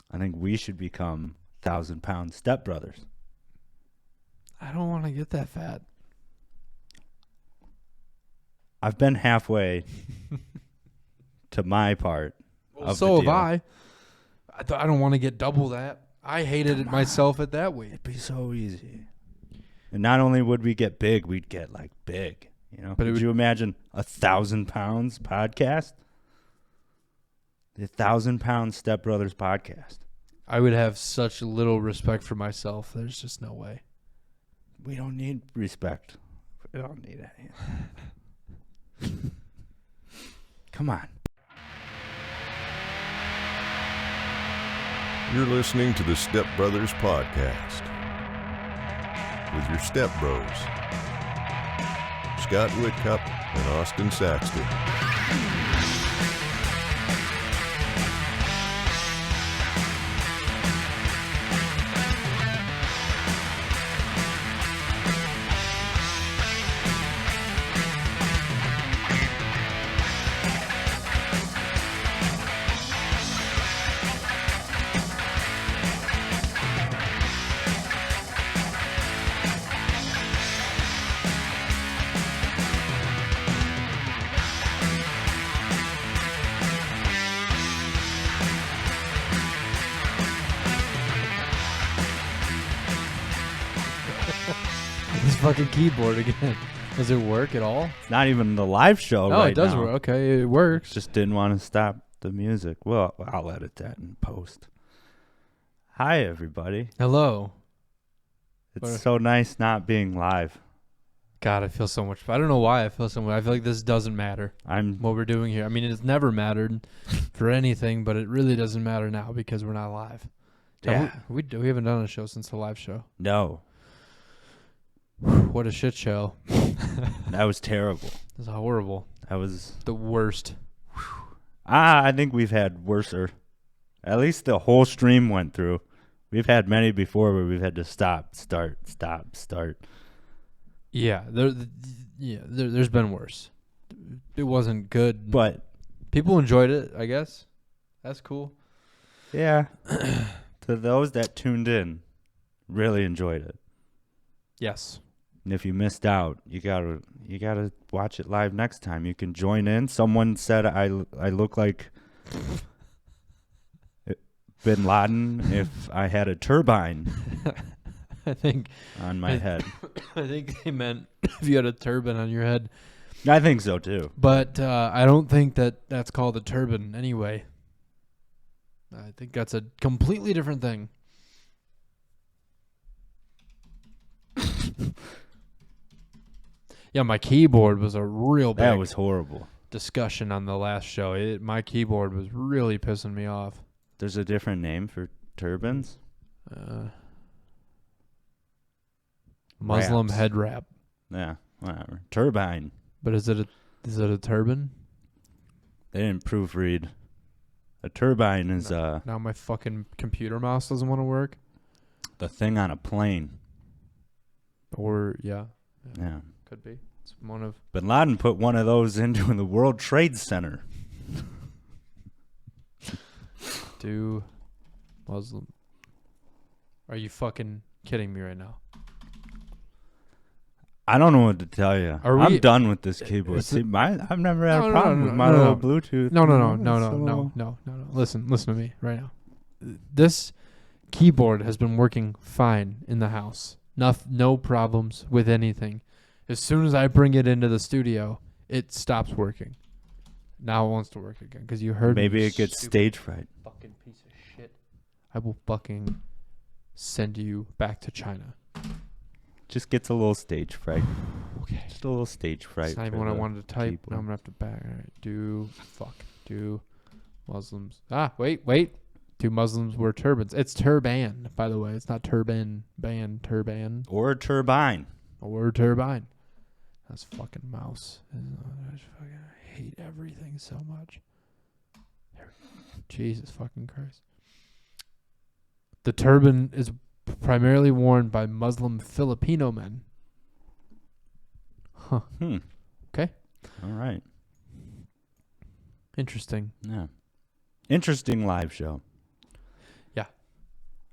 I think we should become 1,000-pound stepbrothers. I don't want to get that fat. I've been halfway to my part. So have I. I don't want to get double that. I hated it myself at that weight. It'd be so easy. And not only would we get big, we'd get like big. You know? Could you imagine 1,000 pounds podcast? The 1,000-pound Stepbrothers podcast. I would have such little respect for myself. There's just no way. We don't need respect. We don't need any. Come on. You're listening to the Stepbrothers podcast with your stepbros, Scott Whitcup and Austin Saxton. Fucking keyboard again. Does it work at all? It's not even the live show right now. Oh, it does work. Okay, it works. Just didn't want to stop the music. Well, I'll edit that in post. Hi, everybody. Hello. It's so nice not being live. God, I feel so much. I don't know why I feel so much. I feel like this doesn't matter. What we're doing here. I mean, it's never mattered for anything, but it really doesn't matter now because we're not live. Yeah. We haven't done a show since the live show. No. What a shit show. That was terrible. It was horrible. That was the worst. I think we've had worser. At least the whole stream went through. We've had many before where we've had to stop, start. Yeah, there's been worse. It wasn't good, but people enjoyed it, I guess. That's cool. Yeah. To those that tuned in, really enjoyed it. Yes. And if you missed out, you gotta watch it live next time. You can join in. Someone said I look like Bin Laden if I had a turbine. I think on my head. I think they meant if you had a turban on your head. I think so too. But I don't think that's called a turban anyway. I think that's a completely different thing. Yeah, my keyboard was a real big. That was horrible. Discussion on the last show. My keyboard was really pissing me off. There's a different name for turbans? Muslim head wrap. Yeah, whatever. Turbine. But is it a turban? They didn't proofread. A turbine is now my fucking computer mouse doesn't want to work. The thing on a plane. Or yeah. Could be. It's one of Bin Laden put one of those into the World Trade Center. Do Muslim. Are you fucking kidding me right now? I don't know what to tell you. I'm done with this keyboard. I've never had a problem with my little Bluetooth. No. Listen to me right now. This keyboard has been working fine in the house. No problems with anything. As soon as I bring it into the studio, it stops working. Now it wants to work again because you heard. Maybe it gets stage fright. Fucking piece of shit. I will fucking send you back to China. Just gets a little stage fright. Okay. Just a little stage fright. That's not even what I wanted to type. Keyboard. Now I'm going to have to back. All right. Do Muslims. Wait. Two Muslims wear turbans. It's turban, by the way. It's not turban. Turban. Or turbine. That's fucking mouse. I hate everything so much. Jesus fucking Christ. The turban is primarily worn by Muslim Filipino men. Huh. Okay. All right. Interesting. Yeah. Interesting live show. Yeah.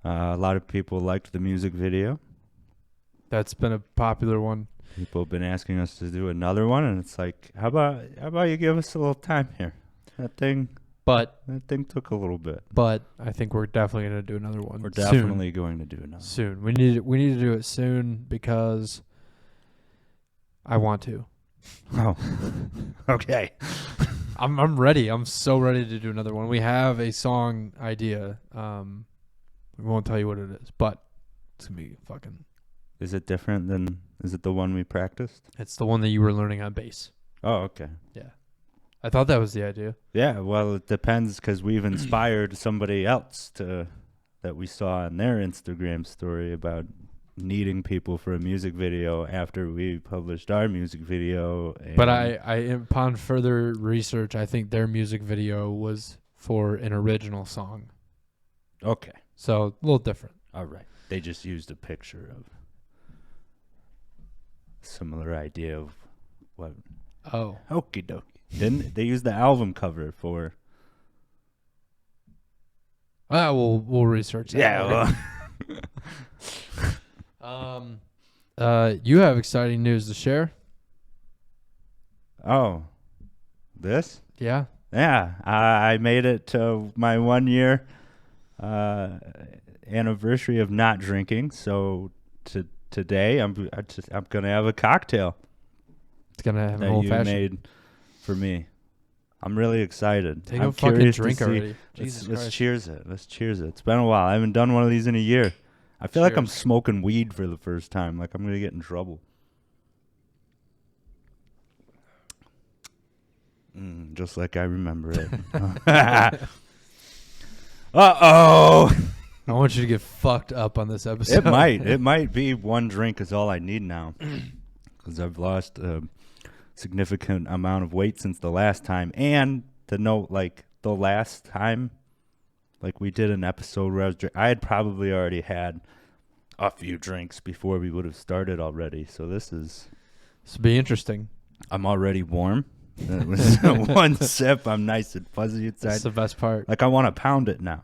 A lot of people liked the music video. That's been a popular one. People have been asking us to do another one, and it's like, how about you give us a little time here? That thing took a little bit. But I think we're definitely going to do another one. We're definitely going to do another soon. We need to do it soon because I want to. Oh, okay. I'm ready. I'm so ready to do another one. We have a song idea. We won't tell you what it is, but it's gonna be fucking. Is it different than? Is it the one we practiced? It's the one that you were learning on bass. Oh, okay. Yeah, I thought that was the idea. Yeah, well, it depends because we've inspired somebody else that we saw on their Instagram story about needing people for a music video after we published our music video. But I upon further research, I think their music video was for an original song. Okay. So a little different. All right. They just used a picture of similar idea of what. Oh. Okie dokie. Didn't they use the album cover for? We'll research that. Yeah. Well. You have exciting news to share. Oh, this? Yeah. Yeah. I made it to my 1 year anniversary of not drinking. So today I'm gonna have a cocktail. It's gonna have an old fashioned made for me. I'm really excited. Take I'm a fucking curious drink to see. already. Jesus Christ. Let's cheers it. Let's cheers it. It's been a while. I haven't done one of these in a year. I feel like I'm smoking weed for the first time. Like I'm gonna get in trouble. Just like I remember it. Uh-oh. I want you to get fucked up on this episode. It might be one drink is all I need now. Because I've lost a significant amount of weight since the last time. And to note, like, the last time, like, we did an episode where I had probably already had a few drinks before we would have started already. So this will be interesting. I'm already warm. That was one sip. I'm nice and fuzzy inside. That's the best part. Like, I want to pound it now.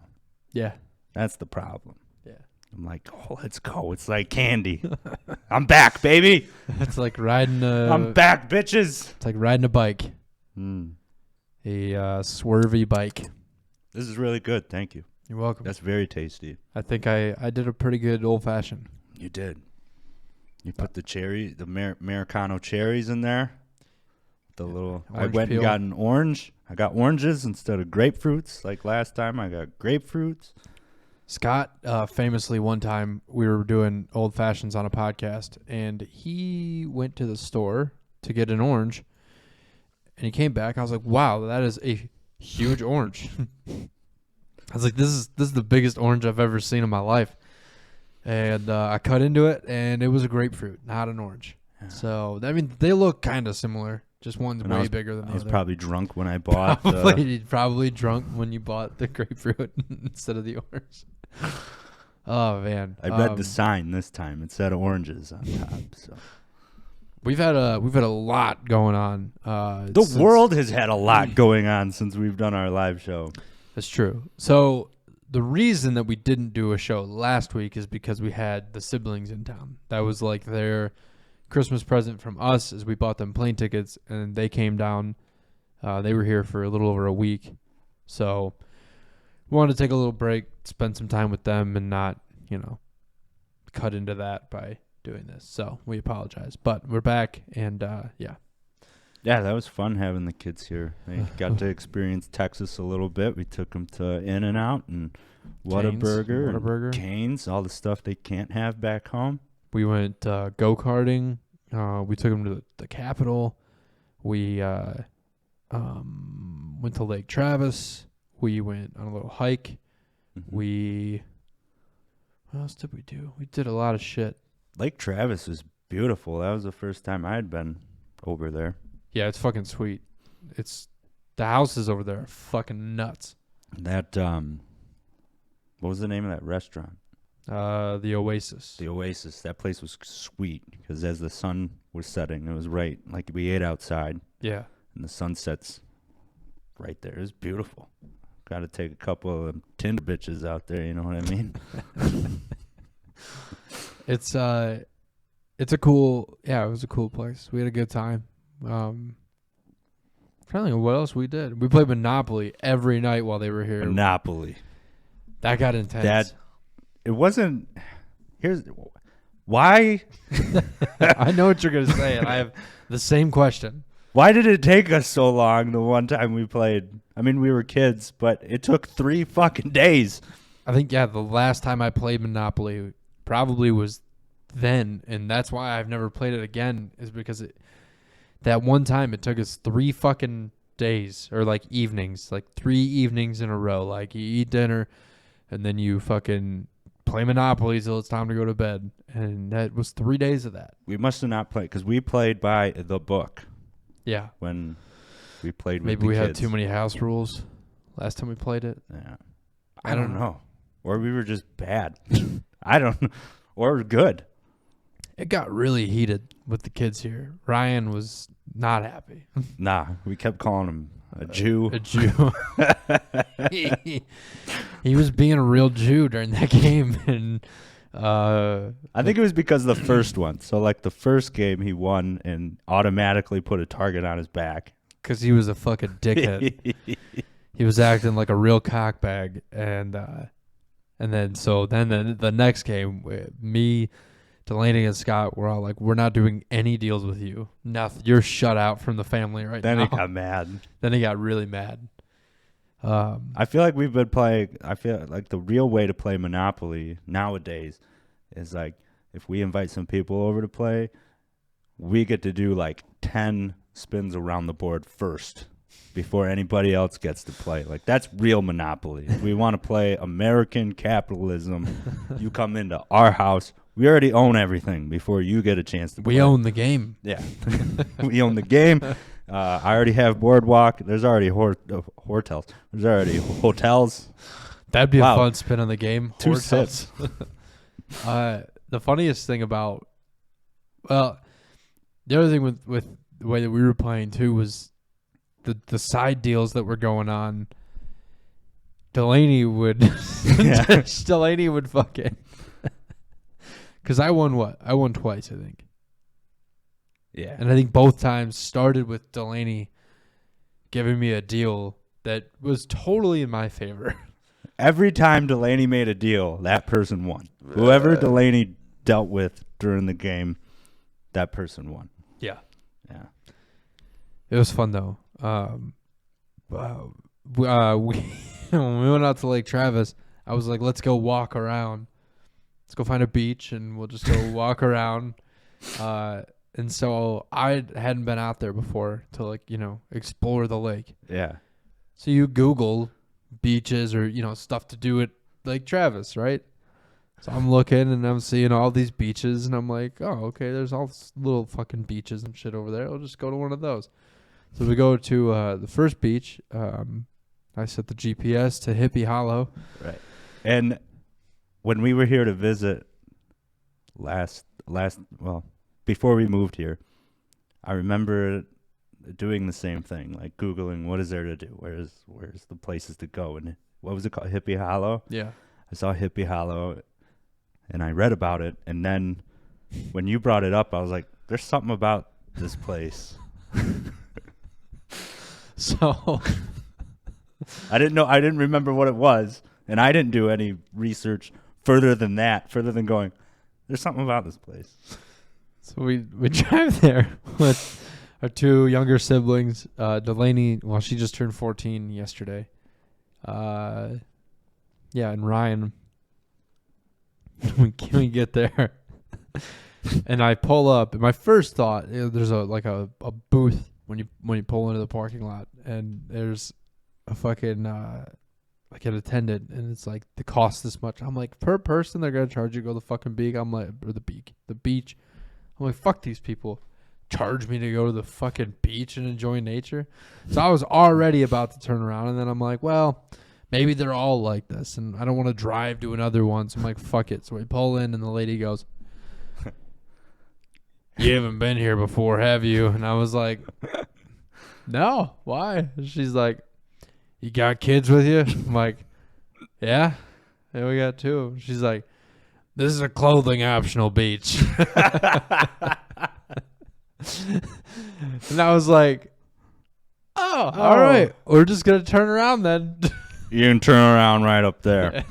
Yeah. That's the problem. Yeah. I'm like, oh, let's go. It's like candy. I'm back, baby. It's like riding I'm back, bitches. It's like riding a bike. A swervy bike. This is really good. Thank you. You're welcome. That's very tasty. I think I did a pretty good old fashioned. You did. You put the Americano cherries in there. The little. I went peel. And got an orange. I got oranges instead of grapefruits. Like last time, I got grapefruits. Scott, famously one time we were doing old fashions on a podcast, and he went to the store to get an orange, and he came back. I was like, "Wow, that is a huge orange." I was like, "This is the biggest orange I've ever seen in my life," and I cut into it, and it was a grapefruit, not an orange. Yeah. So I mean, they look kind of similar. Just one's way bigger than the other. I was probably drunk when I bought. Probably drunk when you bought the grapefruit instead of the orange. Oh man! I read the sign this time. It said oranges on top. So we've had a lot going on. The world has had a lot going on since we've done our live show. That's true. So the reason that we didn't do a show last week is because we had the siblings in town. That was like their Christmas present from us, as we bought them plane tickets, and they came down. They were here for a little over a week, so we wanted to take a little break, spend some time with them, and not, cut into that by doing this. So we apologize, but we're back, and yeah, that was fun having the kids here. They got to experience Texas a little bit. We took them to In-N-Out and Whataburger, Cane's, all the stuff they can't have back home. We went go-karting. We took them to the Capitol. We went to Lake Travis. We went on a little hike. Mm-hmm. What else did we do? We did a lot of shit. Lake Travis was beautiful. That was the first time I had been over there. Yeah, it's fucking sweet. The houses over there are fucking nuts. That what was the name of that restaurant? The Oasis. The Oasis. That place was sweet because as the sun was setting, it was right. Like we ate outside. Yeah. And the sun sets right there. It was beautiful. got to take a couple of Tinder bitches out there. You know what I mean? It's a cool. Yeah, it was a cool place. We had a good time. Trying to think of what else we did. We played Monopoly every night while they were here. Monopoly. That got intense. It wasn't. Here's why. I know what you're gonna say, and I have the same question. Why did it take us so long the one time we played? I mean, we were kids, but it took 3 fucking days. I think, the last time I played Monopoly probably was then, and that's why I've never played it again, is because that one time it took us 3 fucking days, or like evenings, like 3 evenings in a row. Like you eat dinner, and then you fucking play Monopoly till it's time to go to bed. And that was 3 days of that. We must have not played, because we played by the book. Yeah. When we played with Maybe the we kids. had too many house rules last time we played it. Yeah. I don't know. Or we were just bad. I don't know. Or good. It got really heated with the kids here. Ryan was not happy. Nah, we kept calling him a Jew. A Jew. He was being a real Jew during that game. And I think it was because of the first one. So, like, the first game he won and automatically put a target on his back. Because he was a fucking dickhead. He was acting like a real cockbag. And then the next game, me, Delaney, and Scott were all like, we're not doing any deals with you. Nothing. You're shut out from the family right now. Then he got mad. Then he got really mad. I feel like we've been playing. I feel like the real way to play Monopoly nowadays is like if we invite some people over to play, we get to do like 10 spins around the board first before anybody else gets to play. Like that's real Monopoly. If we want to play American capitalism, you come into our house. We already own everything before you get a chance to play. We own the game. Yeah. We own the game. I already have Boardwalk. There's already hotels. There's already hotels. That'd be a fun spin on the game. 2 sips. The funniest thing about, the other thing with the way that we were playing too was the side deals that were going on. Delaney would fucking, because I won what? I won twice, I think. Yeah. And I think both times started with Delaney giving me a deal that was totally in my favor. Every time Delaney made a deal, that person won. Whoever Delaney dealt with during the game, that person won. Yeah. Yeah. It was fun, though. When we went out to Lake Travis, I was like, let's go walk around. Let's go find a beach, and we'll just go walk around. And so I hadn't been out there before to, like, explore the lake. Yeah. So you Google beaches or, stuff to do at Lake Travis, right? So I'm looking and I'm seeing all these beaches and I'm like, oh, okay, there's all these little fucking beaches and shit over there. I'll just go to one of those. So we go to the first beach. I set the GPS to Hippie Hollow. Right. And when we were here to visit before we moved here, I remember doing the same thing, like Googling what is there to do, where's the places to go, and what was it called, Hippie Hollow? Yeah. I saw Hippie Hollow, and I read about it, and then when you brought it up, I was like, there's something about this place. So I didn't remember what it was, and I didn't do any research further than going, there's something about this place. So we drive there with our 2 younger siblings. Delaney, well, she just turned 14 yesterday. And Ryan. we get there, and I pull up. And my first thought, there's a booth when you pull into the parking lot, and there's a fucking like an attendant, and it's like the cost this much. I'm like, per person they're gonna charge you to go to the fucking beach. I'm like, or the beach. I'm like, fuck these people. Charge me to go to the fucking beach and enjoy nature. So I was already about to turn around, and then I'm like, well, maybe they're all like this, and I don't want to drive to another one. So I'm like, fuck it. So we pull in, and the lady goes, you haven't been here before, have you? And I was like, no, why? She's like, you got kids with you? I'm like, yeah, we got 2. She's like, this is a clothing optional beach. And I was like, oh, all right. We're just going to turn around then. You can turn around right up there.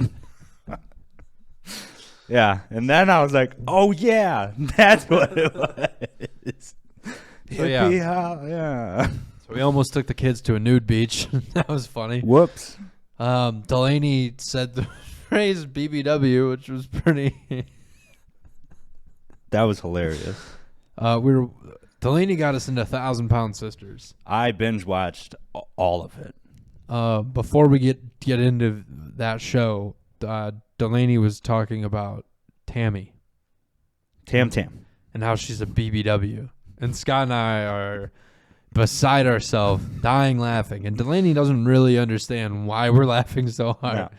Yeah. And then I was like, oh, yeah, that's what it was. So, yeah. So we almost took the kids to a nude beach. That was funny. Whoops. Delaney said the phrase BBW, which was pretty. That was hilarious. Delaney got us into 1,000-Pound Sisters. I binge watched all of it. Before we get into that show, Delaney was talking about Tammy. Tam. And how she's a BBW. And Scott and I are beside ourselves, dying laughing. And Delaney doesn't really understand why we're laughing so hard. No.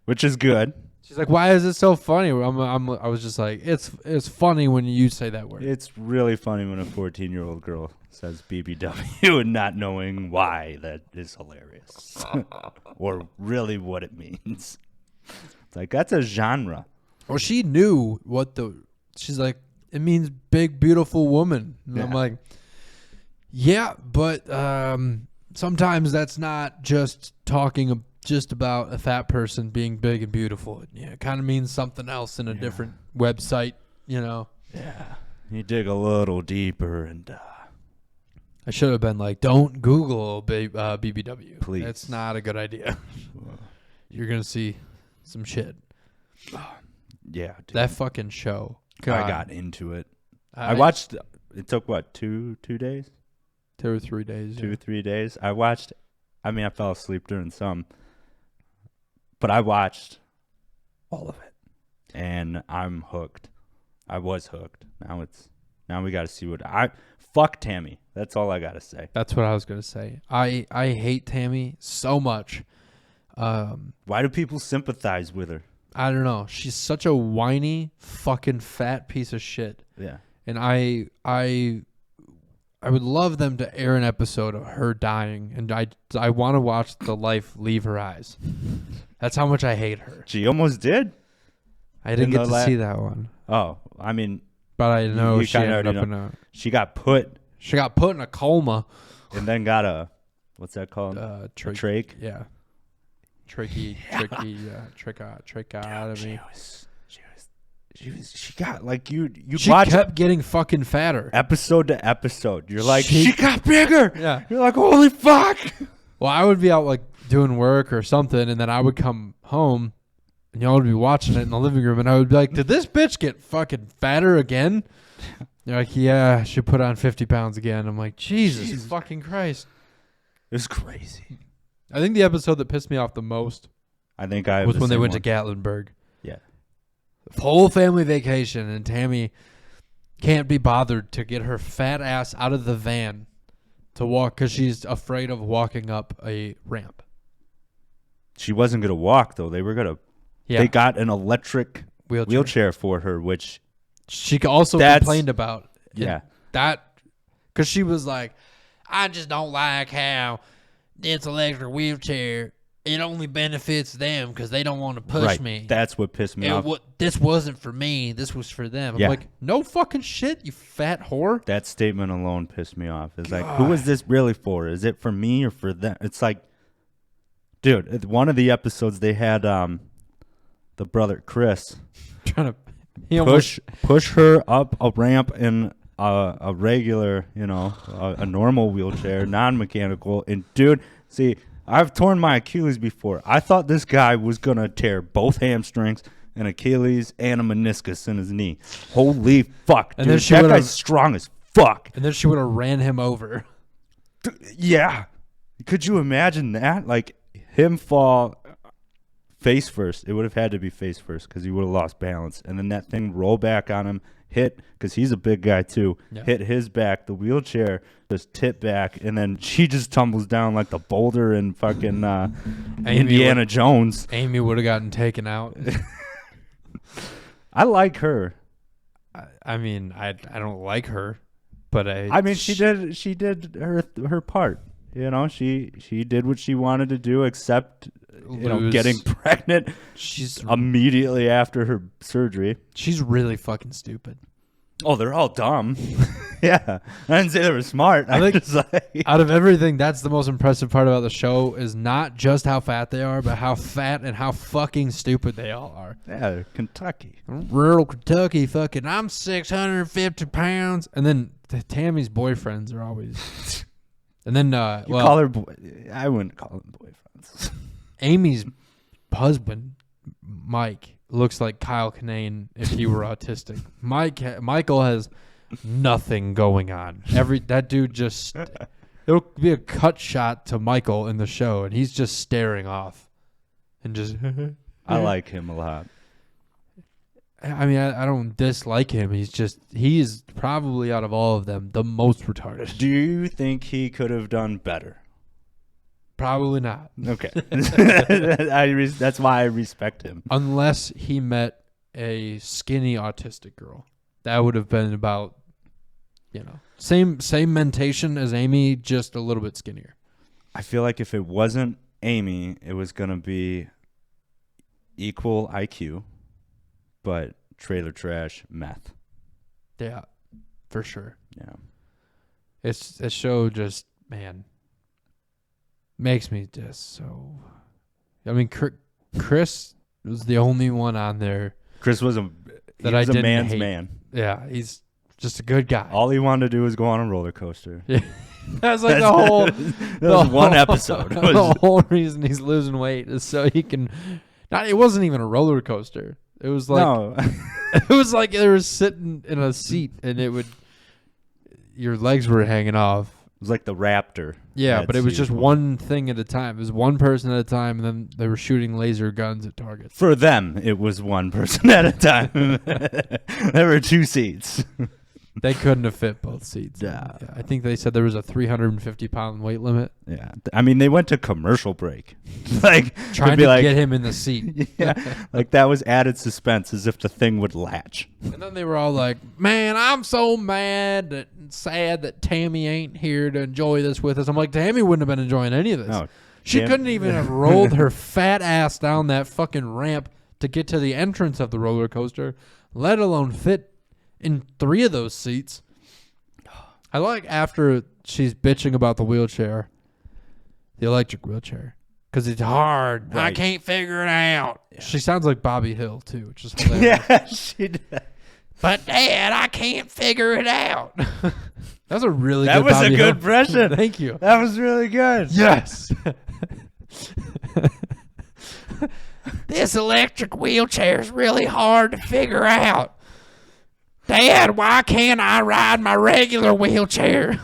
Which is good. She's like, why is it so funny? I was just like, it's funny when you say that word. It's really funny when a 14-year-old girl says BBW and not knowing why. That is hilarious. Or really what it means. It's like, that's a genre. Well, she knew she's like, it means big, beautiful woman. And I'm like, yeah, but sometimes that's not just talking just about a fat person being big and beautiful. It kind of means something else in a different website, Yeah. You dig a little deeper and... I should have been like, don't Google BBW. Please. That's not a good idea. You're going to see some shit. Yeah, dude. That fucking show. God. I got into it. I watched... It took, what, 2 days? 2 or 3 days. 2 or 3 days. I watched... I mean, I fell asleep during some... But I watched all of it, and I'm hooked. I was hooked. Now we got to see fuck Tammy. That's all I got to say. That's what I was going to say. I hate Tammy so much. Why do people sympathize with her? I don't know. She's such a whiny, fucking fat piece of shit. Yeah. And I would love them to air an episode of her dying, and I want to watch the life leave her eyes. That's how much I hate her. She almost did. I didn't get to see that one. Oh, I mean, but I know she ended up in a. She got put in a coma, and then got a what's that called? Trach. Yeah, tracheotomy. She got like you. She kept getting fucking fatter episode to episode. You're like, she got bigger. Yeah. You're like, holy fuck. Well, I would be out like doing work or something, and then I would come home, and y'all would be watching it in the living room, and I would be like, did this bitch get fucking fatter again? They're like, yeah, she put on 50 pounds again. I'm like, Jesus fucking Christ. It was crazy. I think the episode that pissed me off the most was when they went to Gatlinburg. Yeah. Whole family vacation, and Tammy can't be bothered to get her fat ass out of the van to walk because she's afraid of walking up a ramp. She wasn't going to walk, though. They were going to... Yeah. They got an electric wheelchair for her, which... She also complained about. Yeah. That... Because she was like, I just don't like how this electric wheelchair... It only benefits them because they don't want to push me. That's what pissed me off. This wasn't for me. This was for them. I'm like, no fucking shit, you fat whore. That statement alone pissed me off. It's like, who is this really for? Is it for me or for them? It's like, dude, one of the episodes they had the brother Chris trying to push her up a ramp in a regular, a normal wheelchair, non-mechanical. And dude, see. I've torn my Achilles before. I thought this guy was going to tear both hamstrings, an Achilles, and a meniscus in his knee. Holy fuck, dude. That guy's strong as fuck. And then she would have ran him over. Yeah. Could you imagine that? Like, him fall face first. It would have had to be face first because he would have lost balance. And then that thing roll back on him, hit, because he's a big guy too, hit his back. The wheelchair just tip back, and then she just tumbles down like the boulder in fucking Indiana Jones. Amy would have gotten taken out. I like her. I mean, I don't like her, but she did her part. You know, she did what she wanted to do, except getting pregnant. She's immediately after her surgery. She's really fucking stupid. Oh, they're all dumb. Yeah. I didn't say they were smart. I think out of everything, that's the most impressive part about the show is not just how fat they are, but how fat and how fucking stupid they all are. Yeah, they're Kentucky. Rural Kentucky fucking, I'm 650 pounds. And then Tammy's boyfriends are always... And then, call her I wouldn't call them boyfriends. Amy's husband, Mike, looks like Kyle Kinane if he were autistic. Michael has nothing going on. That dude just it'll be a cut shot to Michael in the show, and he's just staring off, and just. I like him a lot. I mean, I don't dislike him. He is probably out of all of them the most retarded. Do you think he could have done better? Probably not. Okay. That's why I respect him. Unless he met a skinny autistic girl. That would have been about, same mentation as Amy, just a little bit skinnier. I feel like if it wasn't Amy, it was going to be equal IQ, but trailer trash meth. Yeah, for sure. Yeah. It's a show just, man... makes me just so... I mean, Chris was the only one on there. Chris was a man's man. Yeah, he's just a good guy. All he wanted to do was go on a roller coaster. Yeah. That's like the whole... That was one episode. The whole reason he's losing weight is so he can... It wasn't even a roller coaster. It was like... No. It was like they were sitting in a seat and it would... Your legs were hanging off. It was like the Raptor. Yeah, but it was just one thing at a time. It was one person at a time, and then they were shooting laser guns at targets. For them, it was one person at a time. There were 2 seats. They couldn't have fit both seats. Yeah. I think they said there was a 350-pound weight limit. Yeah. I mean, they went to commercial break. Like trying to get him in the seat. Yeah. Like that was added suspense as if the thing would latch. And then they were all like, man, I'm so mad and sad that Tammy ain't here to enjoy this with us. I'm like, Tammy wouldn't have been enjoying any of this. No, she couldn't even have rolled her fat ass down that fucking ramp to get to the entrance of the roller coaster, let alone fit in 3 of those seats. I like after she's bitching about the wheelchair, the electric wheelchair, because it's hard. Right. I can't figure it out. Yeah. She sounds like Bobby Hill, too, which is hilarious. Yeah, she does. But, Dad, I can't figure it out. That was a really good Bobby Hill. That was a good impression. Thank you. That was really good. Yes. This electric wheelchair is really hard to figure out. Dad, why can't I ride my regular wheelchair?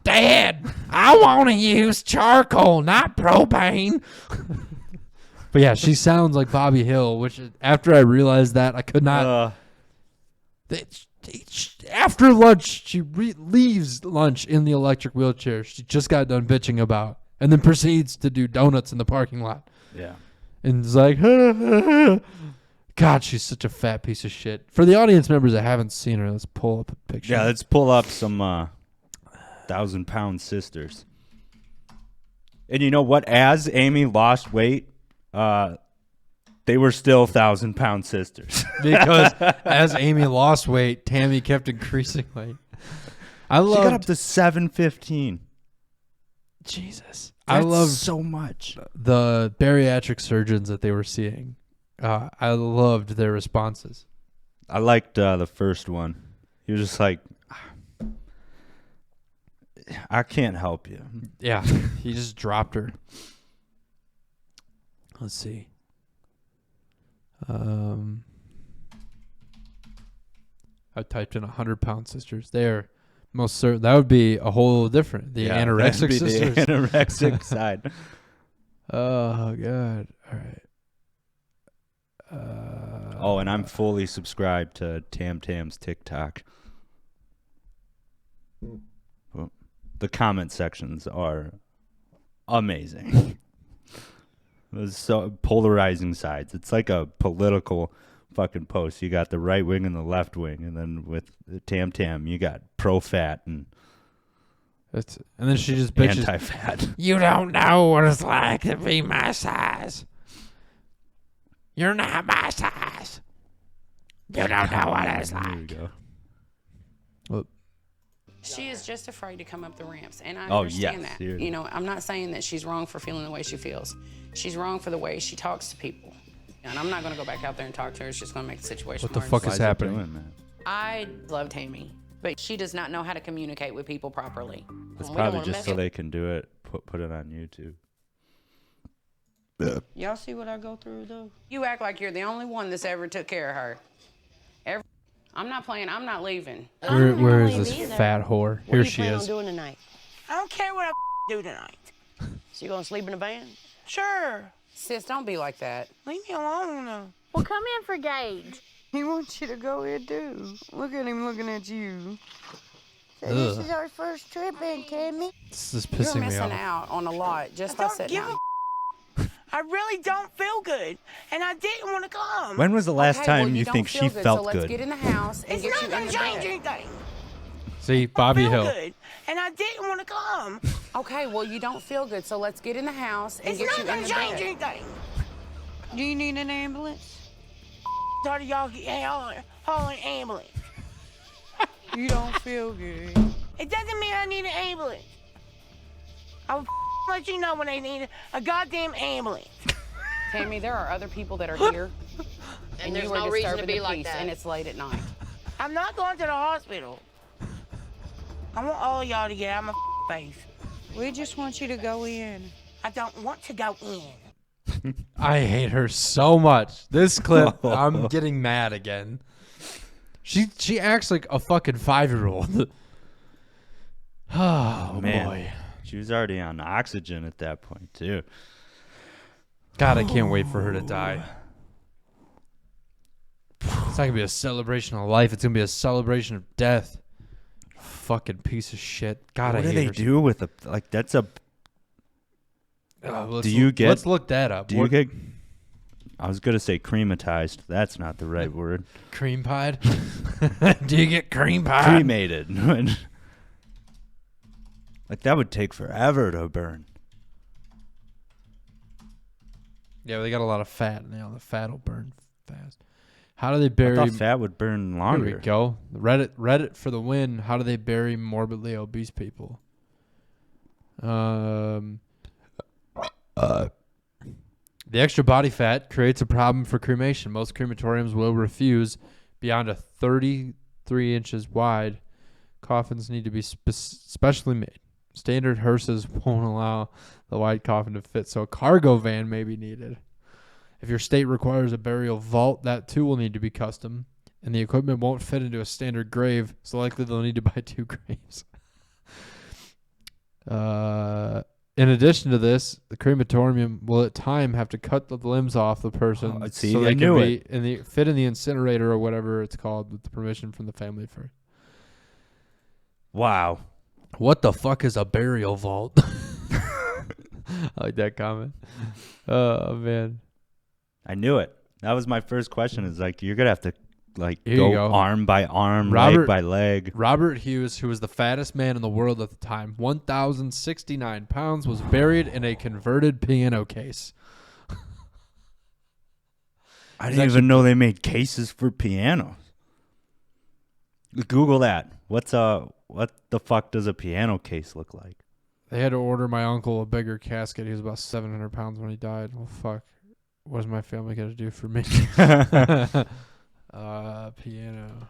Dad, I want to use charcoal, not propane. But yeah, she sounds like Bobby Hill, which after I realized that, I could not. After lunch, she leaves lunch in the electric wheelchair she just got done bitching about, and then proceeds to do donuts in the parking lot. Yeah. And it's like, God, she's such a fat piece of shit. For the audience members that haven't seen her, let's pull up a picture. Yeah, let's pull up some 1,000-pound sisters. And you know what? As Amy lost weight, they were still 1,000-pound sisters. Because as Amy lost weight, Tammy kept increasing weight. She got up to 715. Jesus. That's I love so much. The bariatric surgeons that they were seeing. I loved their responses. I liked the first one. He was just like, I can't help you. Yeah, he just dropped her. Let's see. I typed in 100-pound sisters. They're most certain. That would be a whole different. The anorexic sisters. The anorexic side. Oh, God. All right. And I'm fully subscribed to Tam Tam's TikTok. Well, the comment sections are amazing. There's so polarizing sides. It's like a political fucking post. You got the right wing and the left wing, and then with the Tam Tam, you got pro fat and And then she just bitches. Anti-fat. You don't know what it's like to be my size. You're not my size. You don't know what it's like. There we go. Well, she is just afraid to come up the ramps, and I yes, understand that. seriously. You know, I'm not saying that she's wrong for feeling the way she feels. She's wrong for the way she talks to people. And I'm not going to go back out there and talk to her. It's just going to make the situation what the worse. fuck Why is it happening? doing that? I love Tammy, but she does not know how to communicate with people properly. It's We don't probably wanna just mess so it. they can do it. Put it on YouTube. Y'all see what I go through, though? You act like you're the only one that's ever took care of her. I'm not playing. I'm not leaving. Where is this fat whore? What Here are you she planning is. on doing tonight? I don't care what I do tonight. So you gonna sleep in a van? Sure. Sis, don't be like that. Leave me alone now. Well, come in for Gage. He wants you to go in too. Look at him looking at you. So this is our first trip in, Tammy. This is You're pissing me missing off. out on a lot just by Don't sitting give out. I really don't feel good, and I didn't want to come. When was the last Okay, well, time you don't think feel she good, felt so let's good? get in the house and It's get not you in gonna the change bed. anything. See, Bobby I feel Hill. good, and I didn't want to come. Okay, well, you don't feel good, so let's get in the house and It's get not you in gonna the change bed. anything. Do you need an ambulance? Thought of y'all hollering ambulance. You don't feel good. It doesn't mean I need an ambulance. I will let you know when I need a goddamn ambulance. Tammy, there are other people that are here, and there's you are no reason to disturbing be the like peace, that. and it's late at night. I'm not going to the hospital. I want all of y'all to get out of my face. We just want you to go in. I don't want to go in. I hate her so much. This clip, I'm getting mad again. She acts like a fucking 5-year-old. Oh, Man, boy. she was already on oxygen at that point too. God, I can't wait for her to die. It's not going to be a celebration of life. It's going to be a celebration of death. Fucking piece of shit. God, What I do hate they her. do with a like? That's a. Let's Do you get- Let's look that up. Do you get? I was gonna say crematized. That's not the right word. cream pied? Do you get cream pied? Cremated. Like that would take forever to burn. Yeah, they got a lot of fat, and the fat will burn fast. How do they I bury? thought fat would burn Here longer. we go. Reddit for the win. How do they bury morbidly obese people? The extra body fat creates a problem for cremation. Most crematoriums will refuse beyond a 33 inches wide. Coffins need to be specially made. Standard hearses won't allow the wide coffin to fit, so a cargo van may be needed. If your state requires a burial vault, that too will need to be custom, and the equipment won't fit into a standard grave, so likely they'll need to buy 2 graves. In addition to this, the crematorium will at time have to cut the limbs off the person See, so I they knew can be fit in the incinerator or whatever it's called with the permission from the family first. Wow. What the fuck is a burial vault? I like that comment. Oh man. I knew it. That was my first question. Is like you're gonna have to like Here you go. arm by arm, Robert- leg by leg. Robert Hughes, who was the fattest man in the world at the time, 1,069 pounds, was buried in a converted piano case. I didn't even know they made cases for pianos. Google that. What the fuck does a piano case look like? They had to order my uncle a bigger casket. He was about 700 pounds when he died. Well, fuck. What is my family going to do for me? Piano.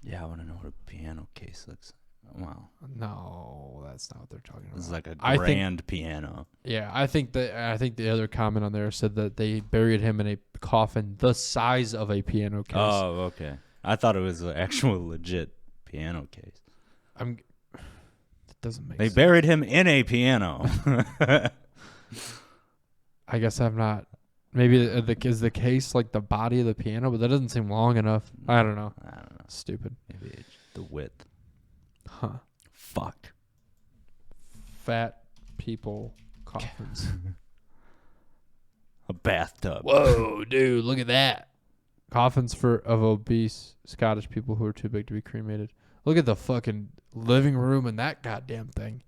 Yeah, I want to know what a piano case looks like. Wow. No, that's not what they're talking about. This is like a I think- grand piano. Yeah, I think the other comment on there said that they buried him in a coffin the size of a piano case. Oh, okay. I thought it was an actual legit piano case. That doesn't make They sense. buried him in a piano. I guess I'm not. Maybe is the case like the body of the piano, but that doesn't seem long enough. I don't know. I don't know. Stupid. Maybe it's the width. Huh. Fuck. Fat people coffins. A bathtub. Whoa, dude, look at that. Coffins of obese Scottish people who are too big to be cremated. Look at the fucking living room and that goddamn thing.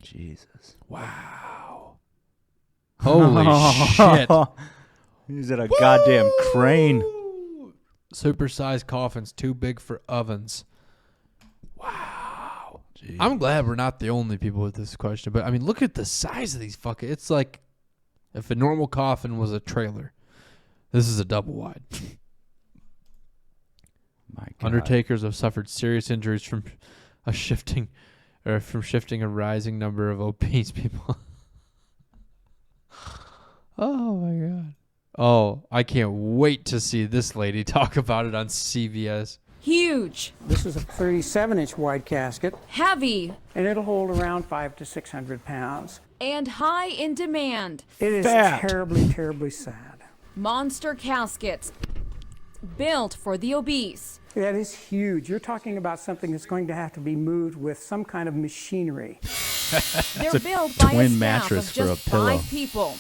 Jesus. Wow. Holy shit. He's at a goddamn crane. Supersized coffins too big for ovens. Wow. Jeez. I'm glad we're not the only people with this question, but I mean, look at the size of these fucking. It's like if a normal coffin was a trailer. This is a double wide. My God. Undertakers have suffered serious injuries from shifting a rising number of obese people. Oh my God. Oh, I can't wait to see this lady talk about it on CBS. Huge. This is a 37-inch wide casket. Heavy. And it'll hold around 500 to 600 pounds. And high in demand. It is terribly, terribly sad. Monster caskets. Built for the obese. That is huge. You're talking about something that's going to have to be moved with some kind of machinery. They're built by a twin staff mattress of for a just pillow. 5 people.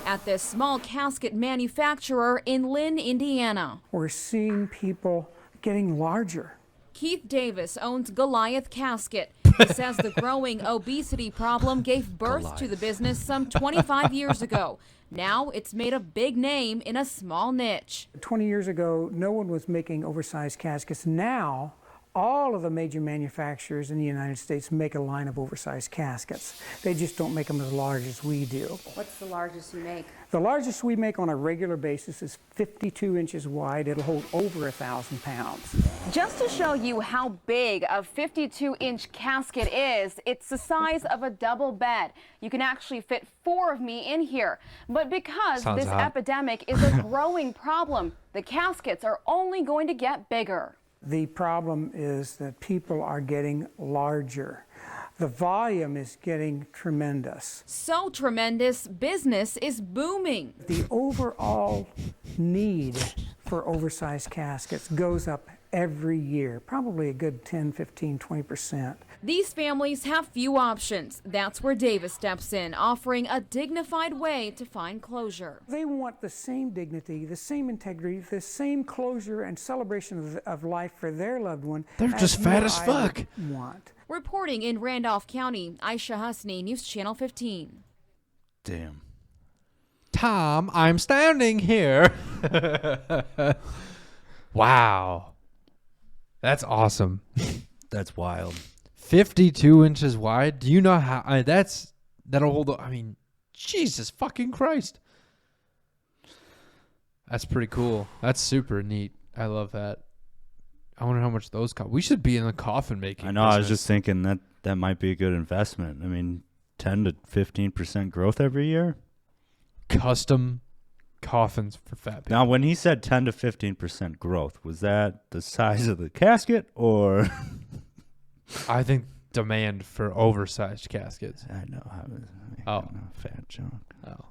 At this small casket manufacturer in Lynn, Indiana. We're seeing people getting larger. Keith Davis owns Goliath Casket. He says the growing obesity problem gave birth to the business some 25 years ago. Now it's made a big name in a small niche. 20 years ago, no one was making oversized caskets. Now, all of the major manufacturers in the United States make a line of oversized caskets. They just don't make them as large as we do. What's the largest you make? The largest we make on a regular basis is 52 inches wide. It'll hold over 1,000 pounds. Just to show you how big a 52-inch casket is, it's the size of a double bed. You can actually fit 4 of me in here. But because this epidemic is a growing problem, the caskets are only going to get bigger. The problem is that people are getting larger. The volume is getting tremendous. So tremendous, business is booming. The overall need for oversized caskets goes up every year, probably a good 10, 15, 20%. These families have few options. That's where Davis steps in, offering a dignified way to find closure. They want the same dignity, the same integrity, the same closure and celebration of life for their loved one. They're just fat as fuck. Want. Reporting in Randolph County, Aisha Husney, News Channel 15. Damn. Tom, I'm standing here. Wow. That's awesome. That's wild. 52 inches wide. Do you know how that'll hold? I mean, Jesus fucking Christ. That's pretty cool. That's super neat. I love that. I wonder how much those cost. We should be in the coffin making. I know. business. I was just thinking that might be a good investment. I mean, 10 to 15% growth every year. Custom coffins for fat people. Now, when he said 10 to 15% growth, was that the size of the casket or? I think demand for oversized caskets. I know. Fat junk. Oh,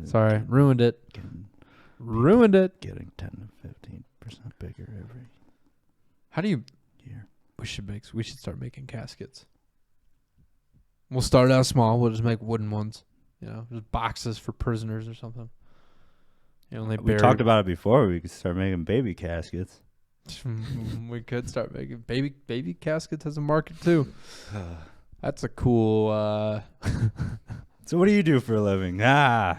sorry. Ruined it. Ruined it. Getting 10 to 15% bigger every How do you? year. We should start making caskets. We'll start out small. We'll just make wooden ones. Just boxes for prisoners or something. We talked about it before. We could start making baby caskets. We could start making baby caskets as a market too. That's a cool. So what do you do for a living? I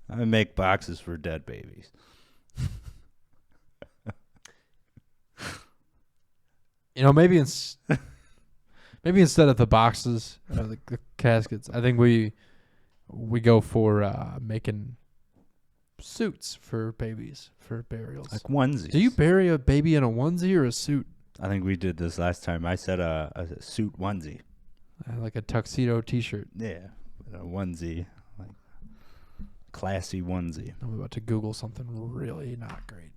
make boxes for dead babies. Maybe instead of the boxes, the caskets, I think we go for making suits for babies for burials, like onesies. Do you bury a baby in a onesie or a suit? I think we did this last time. I said a suit onesie. Like a tuxedo T-shirt. Yeah, a onesie, like classy onesie. I'm about to Google something really not great.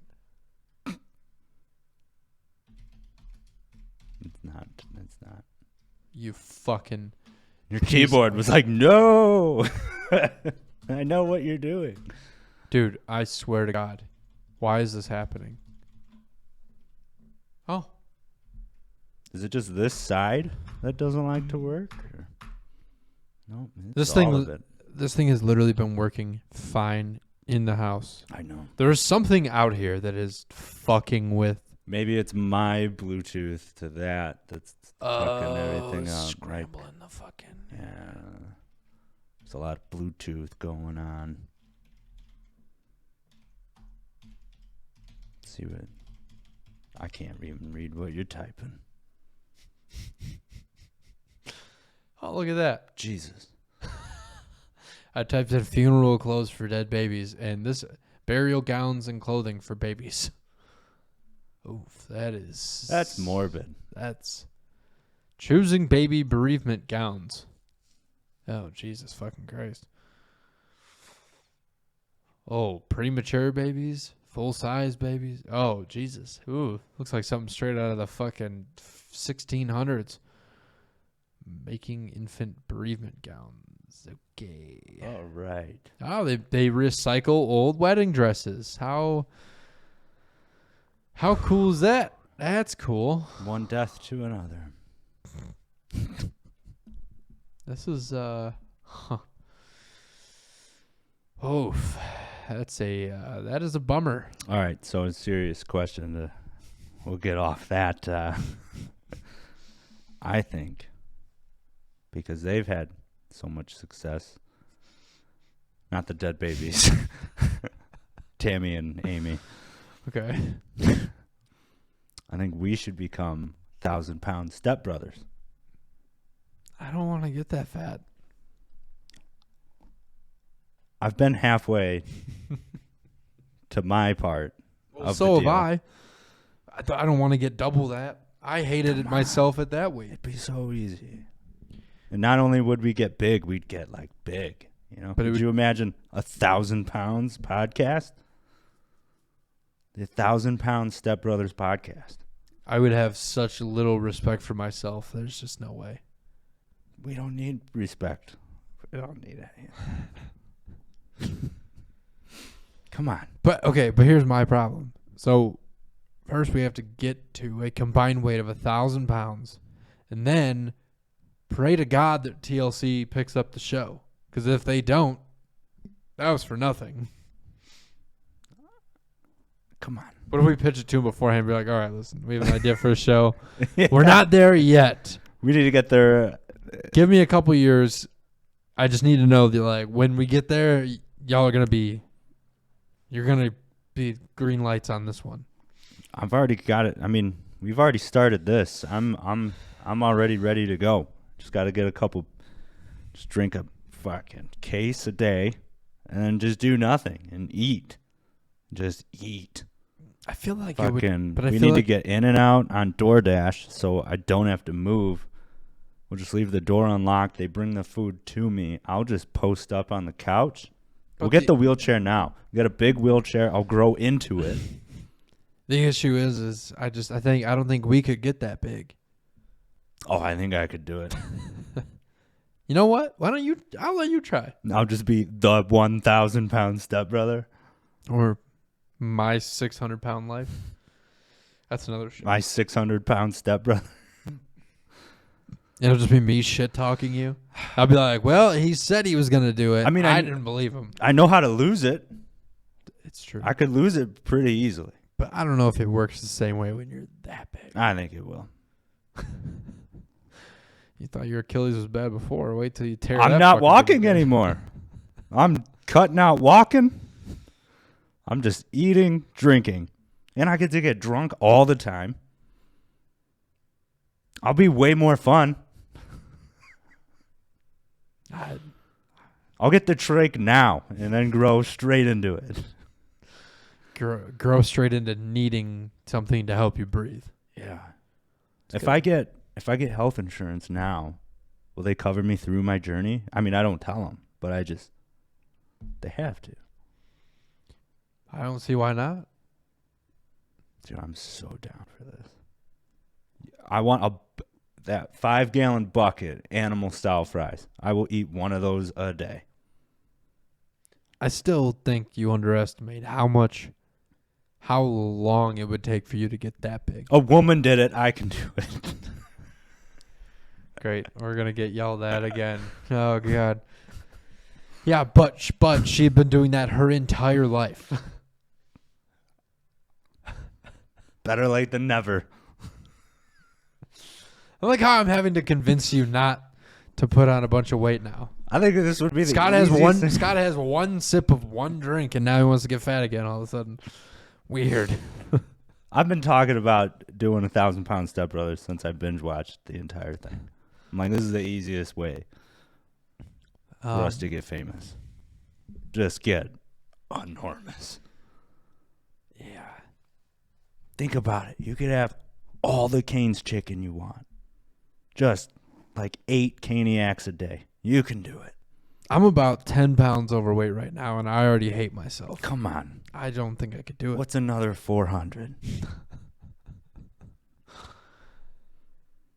It's not. You fucking. Your keyboard was like, no. I know what you're doing. Dude, I swear to God. Why is this happening? Oh. Is it just this side that doesn't like to work? Or? No, This thing has literally been working fine in the house. I know. There is something out here that is fucking with Maybe it's my Bluetooth to that's fucking everything up. Scrambling the fucking. Yeah. There's a lot of Bluetooth going on. Let's see what. I can't even read what you're typing. Oh, look at that. Jesus. I typed in funeral clothes for dead babies, and this burial gowns and clothing for babies. Oof, that's morbid. That's choosing baby bereavement gowns. Oh, Jesus fucking Christ. Oh, premature babies, full-size babies. Oh, Jesus. Ooh, looks like something straight out of the fucking 1600s. Making infant bereavement gowns. Okay. All right. Oh, they recycle old wedding dresses. How cool is that? That's cool. One death to another. This is Oof. That is a bummer. All right, so a serious question. We'll get off that. I think because they've had so much success. Not the dead babies. Tammy and Amy. Okay. I think we should become 1,000-pound stepbrothers. I don't want to get that fat. I've been halfway to my part. So have I. I don't want to get double that. I hated it myself at that weight. It'd be so easy. And not only would we get big, we'd get like big. You know? Could you imagine 1,000 pounds podcast? The 1,000-pound Stepbrothers podcast. I would have such little respect for myself. There's just no way. We don't need respect. We don't need any. Come on. But here's my problem. So first we have to get to a combined weight of 1,000 pounds, and then pray to God that TLC picks up the show. Because if they don't, that was for nothing. Come on. What if we pitch it to him beforehand and be like, all right, listen, we have an idea for a show. Yeah. We're not there yet. We need to get there. Give me a couple years. I just need to know that, like, when we get there, y'all are going to be, you're going to be green lights on this one. I've already got it. I mean, we've already started this. I'm already ready to go. Just got to get just drink a fucking case a day and then just do nothing and eat. Just eat. I feel like we need to get in and out on DoorDash so I don't have to move. We'll just leave the door unlocked. They bring the food to me. I'll just post up on the couch. We'll get the wheelchair now. We got a big wheelchair. I'll grow into it. The issue is I don't think we could get that big. Oh, I think I could do it. You know what? I'll let you try. I'll just be the 1,000-pound stepbrother. Or my 600-pound life. That's another show. My 600-pound stepbrother. It'll just be me shit-talking you. I'll be like, well, he said he was going to do it. I mean, I didn't believe him. I know how to lose it. It's true. I could lose it pretty easily. But I don't know if it works the same way when you're that big. I think it will. You thought your Achilles was bad before. Wait till you tear it. I'm not walking anymore. I'm cutting out walking. I'm just eating, drinking. And I get to get drunk all the time. I'll be way more fun. I'll get the trach now and then grow straight into it. Grow straight into needing something to help you breathe. Yeah. If I get health insurance now, will they cover me through my journey? I mean, I don't tell them, but they have to. I don't see why not. Dude, I'm so down for this. I want that 5-gallon bucket, animal style fries. I will eat one of those a day. I still think you underestimate how long it would take for you to get that big. A woman did it. I can do it. Great. We're going to get yelled at again. Oh, God. Yeah, but she'd been doing that her entire life. Better late than never. I like how I'm having to convince you not to put on a bunch of weight now. I think this would be the Scott has one sip of one drink, and now he wants to get fat again all of a sudden. Weird. I've been talking about doing 1,000-pound Stepbrothers since I binge watched the entire thing. I'm like, this is the easiest way for us to get famous. Just get enormous. Yeah. Think about it. You could have all the Cane's chicken you want. Just like 8 Caniacs a day. You can do it. I'm about 10 pounds overweight right now, and I already hate myself. Come on. I don't think I could do it. What's another 400?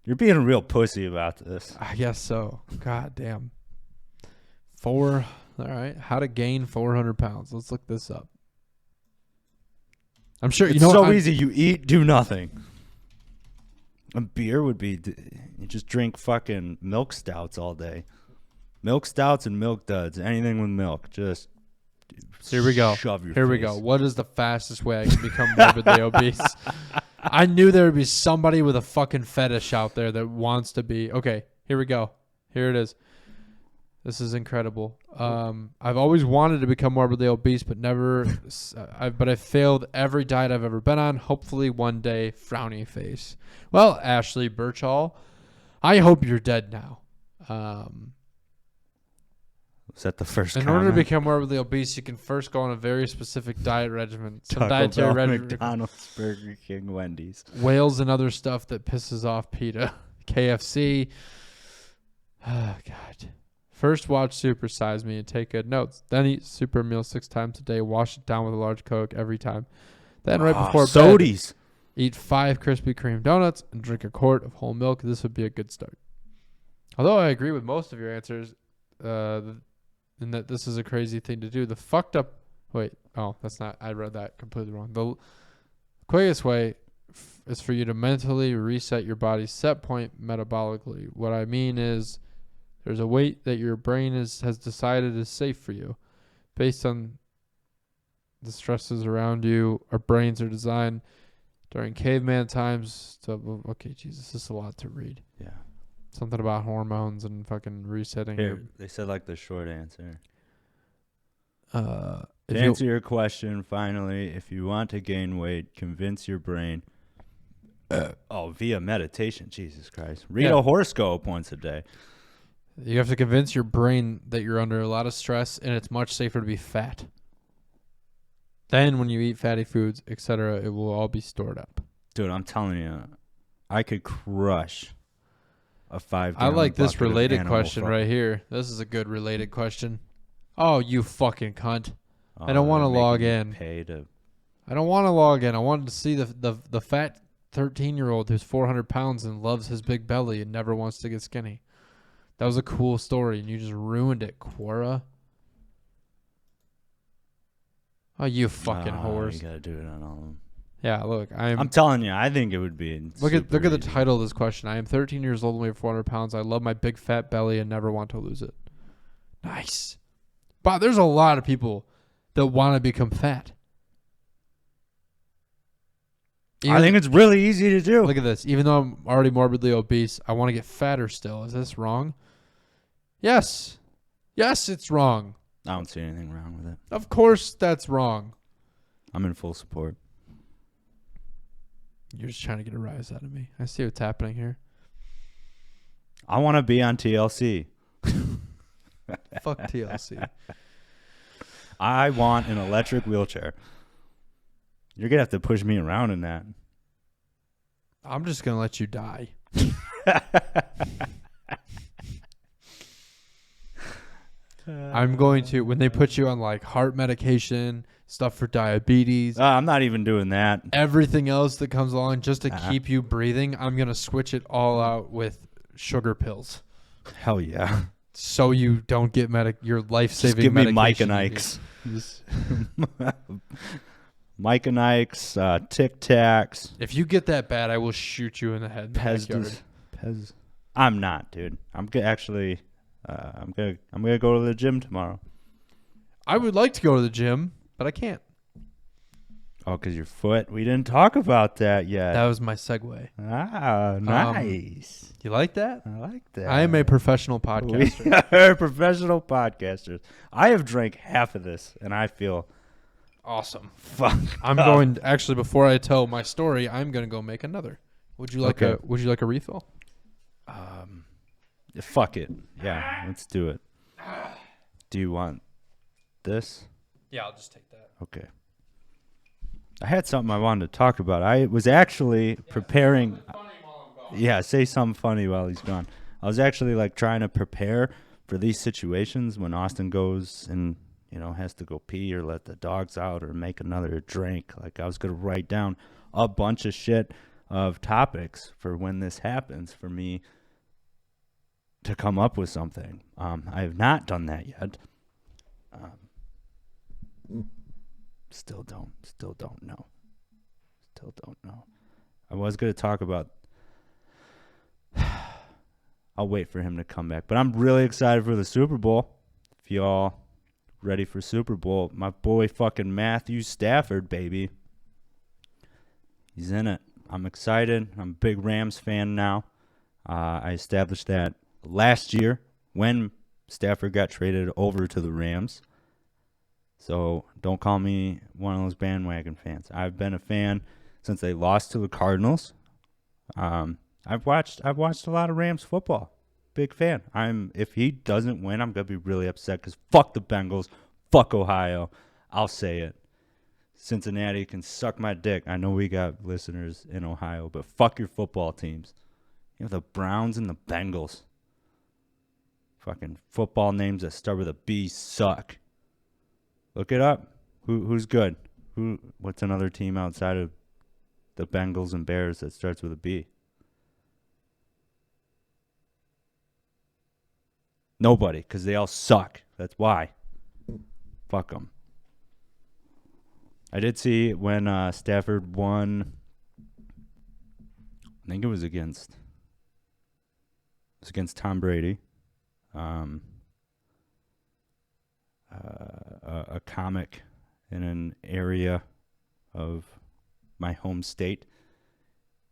You're being a real pussy about this. I guess so. God damn. All right. How to gain 400 pounds. Let's look this up. I'm sure it's so easy. You eat, do nothing. A beer would be, you just drink fucking milk stouts all day. Milk stouts and milk duds. Anything with milk. Just here we go. Shove your Here face. we go. What is the fastest way I can become morbidly obese? I knew there would be somebody with a fucking fetish out there that wants to be. Okay, here we go. Here it is. This is incredible. I've always wanted to become morbidly obese, but never. I failed every diet I've ever been on. Hopefully one day, frowny face. Well, Ashley Birchall, I hope you're dead now. Was that the first In comment? order to become morbidly obese, you can first go on a very specific diet regimen. Some Taco dietary Bell, regimen. McDonald's, Burger King, Wendy's. Whales and other stuff that pisses off PETA. KFC. Oh, God. First watch Super Size Me and take good notes. Then eat super meal 6 times a day. Wash it down with a large Coke every time. Then right before bed, eat 5 Krispy Kreme donuts and drink a quart of whole milk. This would be a good start. Although I agree with most of your answers, and that this is a crazy thing to do. The fucked up... Wait. Oh, that's not... I read that completely wrong. The quickest way is for you to mentally reset your body's set point metabolically. What I mean is there's a weight that your brain has decided is safe for you. Based on the stresses around you, our brains are designed during caveman times to... Okay, Jesus, this is a lot to read. Yeah. Something about hormones and fucking resetting. Here, they said like the short answer. To answer your question, finally, if you want to gain weight, convince your brain. Via meditation. Jesus Christ. Read a horoscope once a day. You have to convince your brain that you're under a lot of stress and it's much safer to be fat. Then when you eat fatty foods, etc., it will all be stored up. Dude, I'm telling you, I could crush a 5 I like this related question right here. This is a good related question. Oh, you fucking cunt. I don't want to log in. I don't want to log in. I wanted to see the fat 13-year-old who's 400 pounds and loves his big belly and never wants to get skinny. That was a cool story, and you just ruined it, Quora. Oh, you fucking whores. You got to do it on all of them. Yeah, look, I'm telling you, I think it would be. Look at the title of this question. I am 13 years old and weigh 400 pounds. I love my big fat belly and never want to lose it. Nice. But there's a lot of people that want to become fat. I think it's really easy to do. Look at this. Even though I'm already morbidly obese, I want to get fatter still. Is this wrong? Yes. Yes, it's wrong. I don't see anything wrong with it. Of course that's wrong. I'm in full support. You're just trying to get a rise out of me. I see what's happening here. I want to be on TLC. Fuck TLC. I want an electric wheelchair. You're going to have to push me around in that. I'm just going to let you die. I'm going to, when they put you on like heart medication, stuff for diabetes. I'm not even doing that. Everything else that comes along just to keep you breathing, I'm going to switch it all out with sugar pills. Hell yeah. So you don't get your life-saving just give me medication. Mike and Ike's. Mike and Ike's, Tic Tacs. If you get that bad, I will shoot you in the head. Pez. I'm not, dude. I'm gonna go to the gym tomorrow. I would like to go to the gym, but I can't. Oh, because your foot. We didn't talk about that yet. That was my segue. Ah, nice. You like that? I like that. I am a professional podcaster. We are professional podcasters. I have drank half of this, and I feel awesome. I'm going actually before I tell my story, I'm going to go make another. Would you like a refill? Fuck it. Yeah, let's do it. Do you want this? Yeah, I'll just take that. Okay. I had something I wanted to talk about. I was actually preparing. Yeah, say something funny while he's gone. I was actually like trying to prepare for these situations when Austin goes and, has to go pee or let the dogs out or make another drink. Like I was going to write down a bunch of shit of topics for when this happens for me to come up with something. I have not done that yet. Still don't know. I was going to talk about. I'll wait for him to come back, but I'm really excited for the Super Bowl. If y'all ready for Super Bowl, my boy fucking Matthew Stafford, baby. He's in it. I'm excited. I'm a big Rams fan now. I established that last year when Stafford got traded over to the Rams. So don't call me one of those bandwagon fans. I've been a fan since they lost to the Cardinals. I've watched a lot of Rams football. Big fan. If he doesn't win, I'm gonna be really upset because fuck the Bengals, fuck Ohio. I'll say it. Cincinnati can suck my dick. I know we got listeners in Ohio, but fuck your football teams. The Browns and the Bengals. Fucking football names that start with a B suck. Look it up. Who's good? What's another team outside of the Bengals and Bears that starts with a B? Nobody, because they all suck. That's why. Fuck them. I did see when Stafford won. I think it was against Tom Brady. A comic in an area of my home state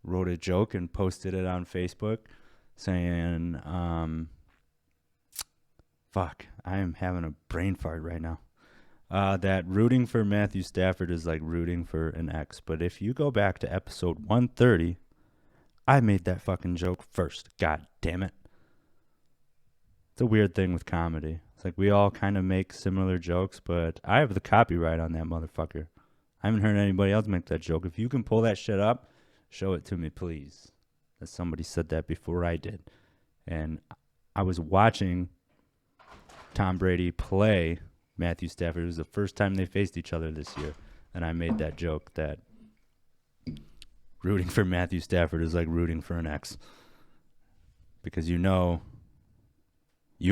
wrote a joke and posted it on Facebook saying, fuck, I am having a brain fart right now. That rooting for Matthew Stafford is like rooting for an ex. But if you go back to episode 130, I made that fucking joke first. God damn it. It's a weird thing with comedy. It's like we all kind of make similar jokes, but I have the copyright on that motherfucker. I haven't heard anybody else make that joke. If you can pull that shit up, show it to me, please. That somebody said that before I did. And I was watching Tom Brady play Matthew Stafford. It was the first time they faced each other this year. And I made that joke that rooting for Matthew Stafford is like rooting for an ex. Because you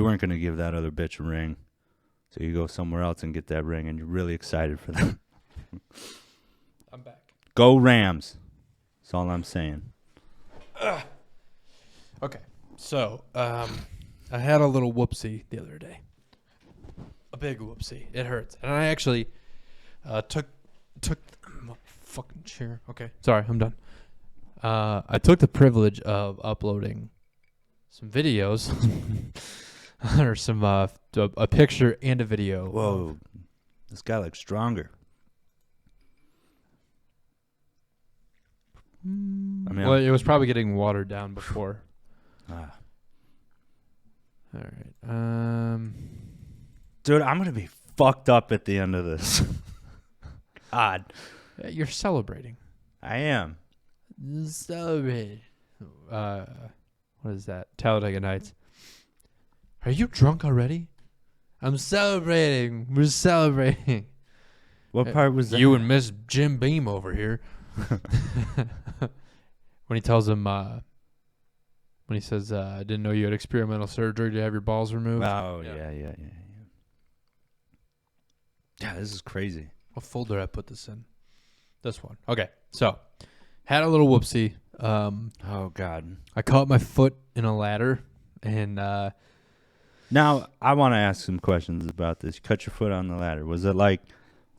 weren't going to give that other bitch a ring. So you go somewhere else and get that ring, and you're really excited for them. I'm back. Go Rams. That's all I'm saying. Okay. So, I had a little whoopsie the other day. A big whoopsie. It hurts. And I actually took fucking chair. Okay. Sorry, I'm done. I took the privilege of uploading some videos or some a picture and a video. Whoa. This guy looks stronger. Well, it was probably getting watered down before. All right. Dude, I'm going to be fucked up at the end of this. God. You're celebrating. I am. Celebrate. What is that? Talladega Nights. Are you drunk already? I'm celebrating. We're celebrating. What part was that? You and Miss Jim Beam over here. When he tells him, when he says, I didn't know you had experimental surgery to have your balls removed. Oh, yeah. Yeah, this is crazy. What folder I put this in? This one. Okay, so had a little whoopsie. Oh, God. I caught my foot in a ladder, and now I want to ask some questions about this. You cut your foot on the ladder. Was it like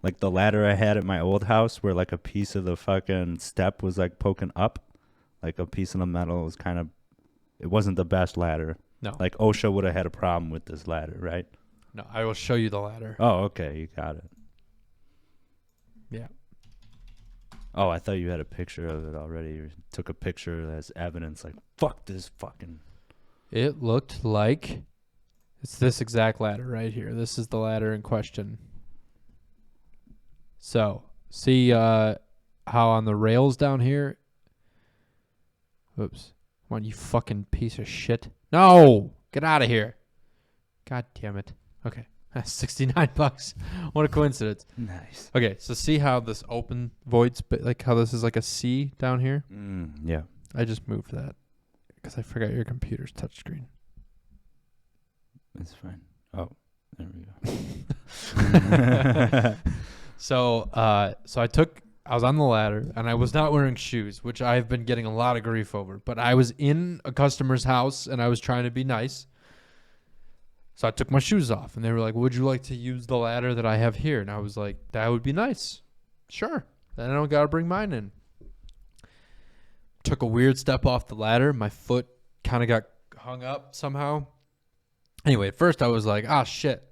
Like the ladder I had at my old house where like a piece of the fucking step was like poking up. Like a piece of the metal was kind of, it wasn't the best ladder. No. Like OSHA would have had a problem with this ladder, right? No, I will show you the ladder. Oh, okay. You got it. Yeah. Oh, I thought you had a picture of it already. You took a picture as evidence, like, fuck this fucking. It looked like it's this exact ladder right here. This is the ladder in question. So, see how on the rails down here. Oops. Come on, you fucking piece of shit. No! Get out of here. God damn it. Okay. That's $69. What a coincidence. Nice. Okay, so see how this open voids, like how this is like a C down here? Yeah. I just moved that because I forgot your computer's touchscreen. That's fine. Oh, there we go. So I was on the ladder and I was not wearing shoes, which I've been getting a lot of grief over. But I was in a customer's house and I was trying to be nice. So I took my shoes off and they were like, would you like to use the ladder that I have here? And I was like, that would be nice. Sure. Then I don't got to bring mine in. Took a weird step off the ladder. My foot kind of got hung up somehow. Anyway, at first I was like, ah, shit.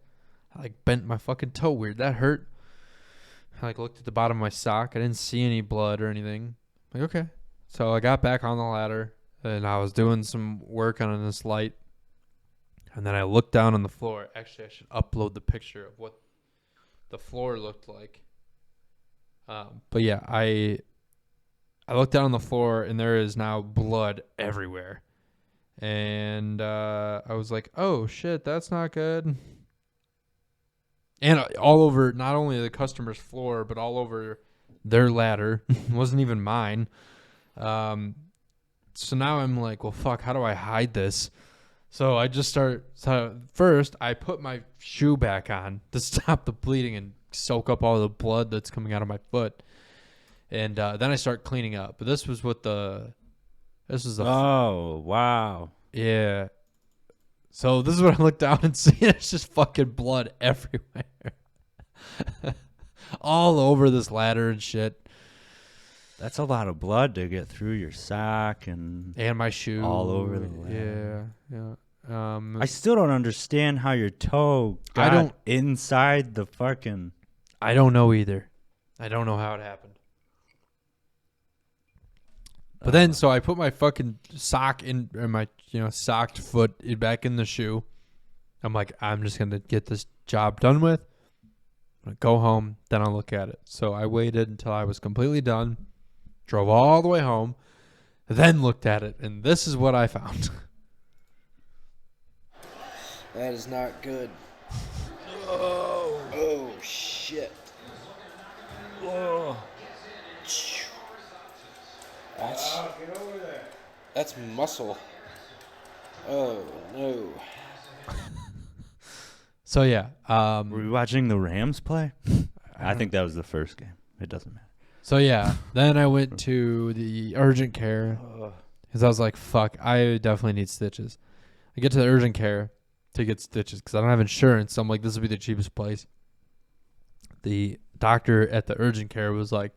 I like bent my fucking toe weird. That hurt. I like looked at the bottom of my sock. I didn't see any blood or anything. Like, okay. So I got back on the ladder and I was doing some work on this light. And then I looked down on the floor. Actually, I should upload the picture of what the floor looked like. But yeah, I looked down on the floor and there is now blood everywhere. And I was like, oh shit, that's not good. And all over, not only the customer's floor, but all over their ladder. It wasn't even mine. So now I'm like, well, fuck, how do I hide this? So I just first I put my shoe back on to stop the bleeding and soak up all the blood that's coming out of my foot. And then I start cleaning up. But this was oh, wow. Yeah. So this is what I look down and see. There's just fucking blood everywhere. All over this ladder and shit. That's a lot of blood to get through your sock and my shoe. All over the ladder. Yeah. I still don't understand how your toe got inside the fucking... I don't know either. I don't know how it happened. But then, so I put my fucking sock in, or my, socked foot back in the shoe. I'm like, I'm just going to get this job done with. I'm going to go home, then I'll look at it. So I waited until I was completely done, drove all the way home, then looked at it, and this is what I found. That is not good. Oh shit. Oh. Get over there. That's muscle. Oh no. So yeah, were we watching the Rams play? I think that was the first game. It doesn't matter. So yeah, then I went to the urgent care because I was like, fuck, I definitely need stitches. I get to the urgent care to get stitches because I don't have insurance. So I'm like, this will be the cheapest place. The doctor at the urgent care was like,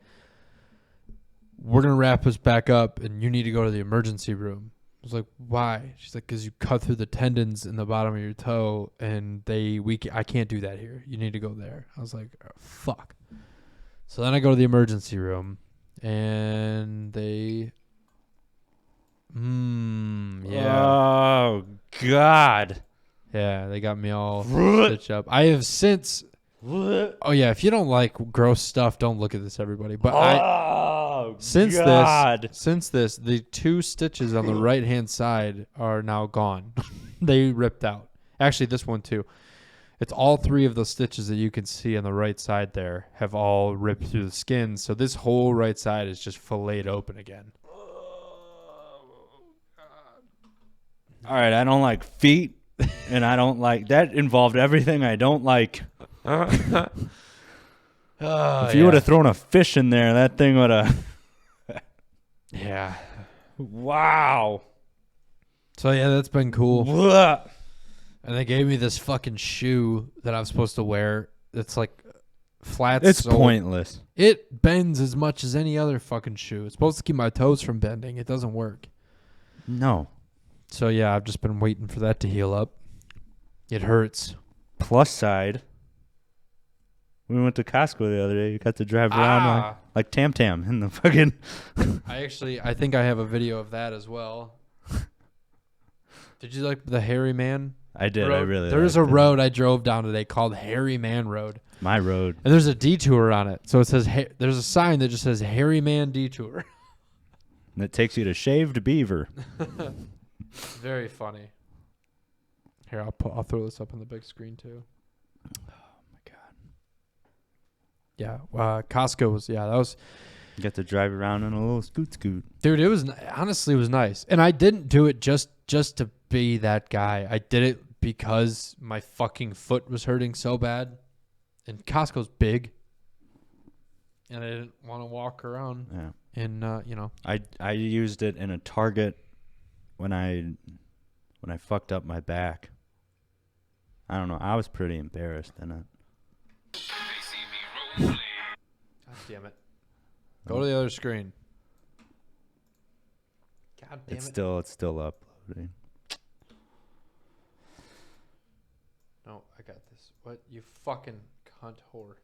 we're going to wrap us back up and you need to go to the emergency room. I was like, why? She's like, because you cut through the tendons in the bottom of your toe and I can't do that here. You need to go there. I was like, oh, fuck. So then I go to the emergency room and they... yeah. Oh, God. Yeah, they got me all stitched up. I have since... Oh, yeah, if you don't like gross stuff, don't look at this, everybody. But since this, the 2 stitches on the right-hand side are now gone. They ripped out. Actually, this one, too. It's all 3 of the stitches that you can see on the right side there have all ripped through the skin. So this whole right side is just filleted open again. All right, I don't like feet, and I don't like... That involved everything I don't like. If you would have thrown a fish in there, that thing would have... Yeah. Wow. So, yeah, that's been cool. Blah. And they gave me this fucking shoe that I'm supposed to wear. It's like flats. It's pointless. It bends as much as any other fucking shoe. It's supposed to keep my toes from bending. It doesn't work. No. So, yeah, I've just been waiting for that to heal up. It hurts. Plus side, we went to Costco the other day. You got to drive around like Tam Tam in the fucking... I think I have a video of that as well. Did you like the Hairy Man? I did. Road? I really There's a road I drove down today called Hairy Man Road. My road. And there's a detour on it. So it says, there's a sign that just says Hairy Man Detour. And it takes you to Shaved Beaver. Very funny. Here, I'll throw this up on the big screen too. Oh my god. Yeah, Costco was that was. You got to drive around in a little scoot. Dude, it was honestly it was nice, and I didn't do it just to be that guy. I did it because my fucking foot was hurting so bad, and Costco's big, and I didn't want to walk around. Yeah. And I used it in a Target when I fucked up my back. I don't know. I was pretty embarrassed in it. God damn it. Go to the other screen. God damn it. It's still uploading. No, I got this. What? You fucking cunt whore.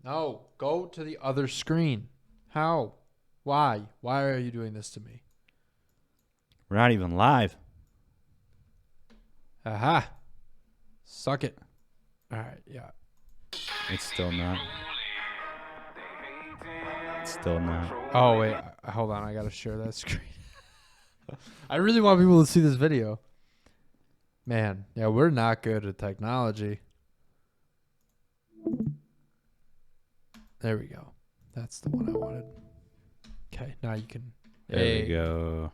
No, go to the other screen. How? Why? Why are you doing this to me? We're not even live. Aha. Suck it. All right, yeah. It's still not. It's still not. Oh, wait. Hold on. I got to share that screen. I really want people to see this video. Man, yeah, we're not good at technology. There we go. That's the one I wanted. Okay, now you can. There we go.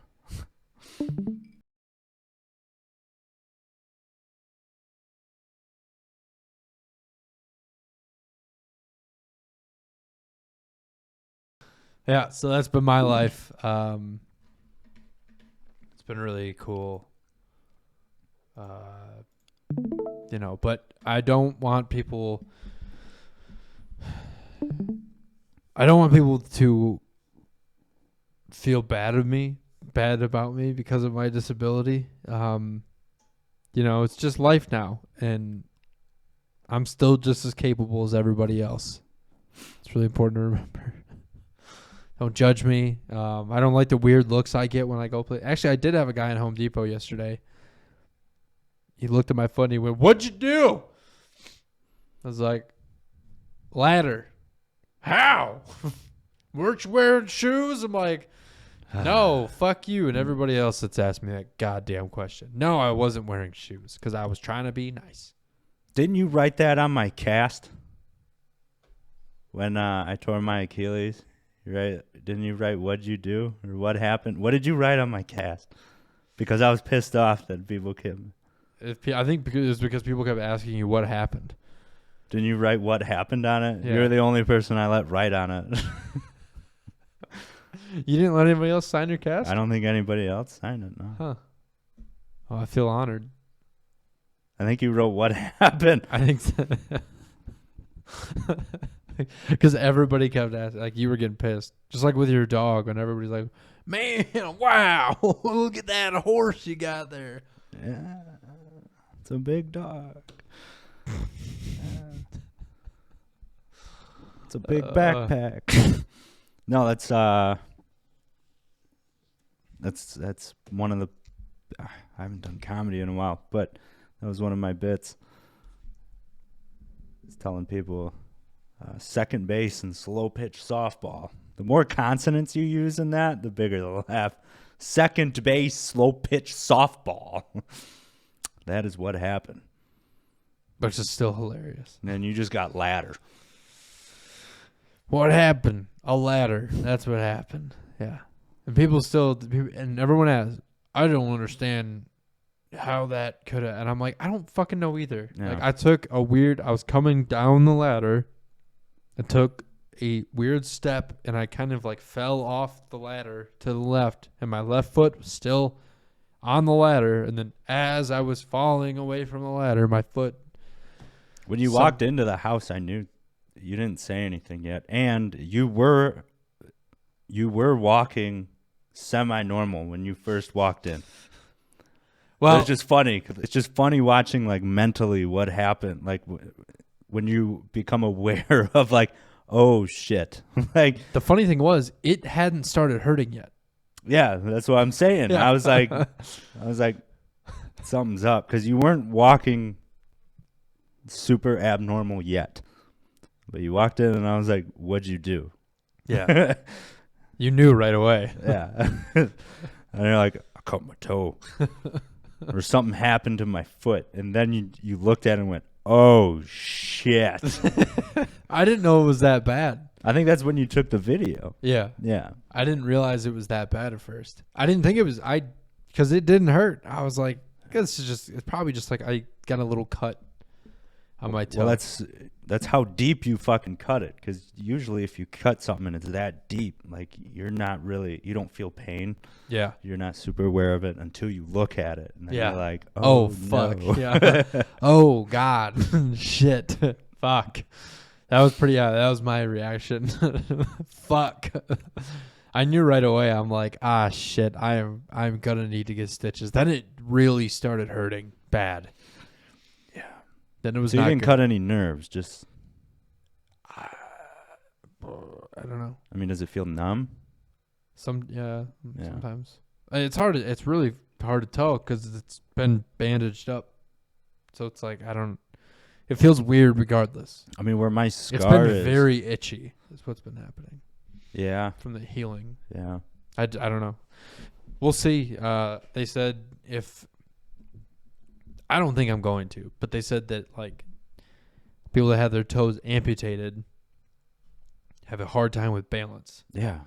Yeah, so that's been my life. It's been really cool. But I don't want people to feel bad about me because of my disability. It's just life now, and I'm still just as capable as everybody else. It's really important to remember. Don't judge me. I don't like the weird looks I get when I go play. Actually, I did have a guy in Home Depot yesterday. He looked at my foot and he went, "What'd you do?" I was like, "Ladder." How? Weren't you wearing shoes? I'm like, no, fuck you and everybody else that's asked me that goddamn question. No, I wasn't wearing shoes because I was trying to be nice. Didn't you write that on my cast when I tore my Achilles? Didn't you write "What'd you do" or "What happened"? What did you write on my cast? Because I was pissed off that people kept. I think it's because people kept asking you what happened. Didn't you write "What happened" on it? Yeah. You're the only person I let write on it. You didn't let anybody else sign your cast? I don't think anybody else signed it. No. Huh. Oh, I feel honored. I think you wrote "What happened." I think so. Because everybody kept asking, like you were getting pissed, just like with your dog. When everybody's like, "Man, wow, look at that horse you got there." Yeah, it's a big dog. It's a big backpack. No, that's one of the. I haven't done comedy in a while, but that was one of my bits. It's telling people second base and slow pitch softball. The more consonants you use in that, the bigger the laugh. Second base, slow pitch softball. That is what happened. Which is still hilarious. And then you just got ladder. What happened? A ladder. That's what happened. Yeah. And and everyone asks, I don't understand how that could have. And I'm like, I don't fucking know either. Yeah. Like, I was coming down the ladder. I took a weird step and I kind of like fell off the ladder to the left. And my left foot was still on the ladder. And then as I was falling away from the ladder, my foot. When you walked into the house, I knew you didn't say anything yet, and you were walking semi-normal when you first walked in. Well, it's just funny. It's just funny watching like mentally what happened, like when you become aware of like, oh shit. Like the funny thing was, it hadn't started hurting yet. Yeah, that's what I'm saying. Yeah. I was like, something's up because you weren't walking super abnormal yet, but you walked in and I was like, what'd you do? Yeah. You knew right away. Yeah. And you're like, I cut my toe. Or something happened to my foot. And then you looked at it and went, oh, shit. I didn't know it was that bad. I think that's when you took the video. Yeah. Yeah. I didn't realize it was that bad at first. I didn't think it was, because it didn't hurt. I was like, it's probably just like I got a little cut on my toe. Well, that's how deep you fucking cut it. Because usually if you cut something and it's that deep, like you don't feel pain. Yeah. You're not super aware of it until you look at it. And then you're like, oh fuck. No. Yeah. Oh, God. Shit. Fuck. That was that was my reaction. Fuck. I knew right away. I'm like, shit. I'm gonna need to get stitches. Then it really started hurting bad. Yeah. Then it was. So you didn't cut any nerves, just. I don't know. I mean, does it feel numb? Sometimes. It's hard. It's really hard to tell because it's been bandaged up. So it's like it feels weird regardless. I mean, where my scar it's been very itchy. That's what's been happening. Yeah. From the healing. Yeah. I don't know. We'll see. They said I don't think I'm going to, but they said that like people that have their toes amputated have a hard time with balance. Yeah.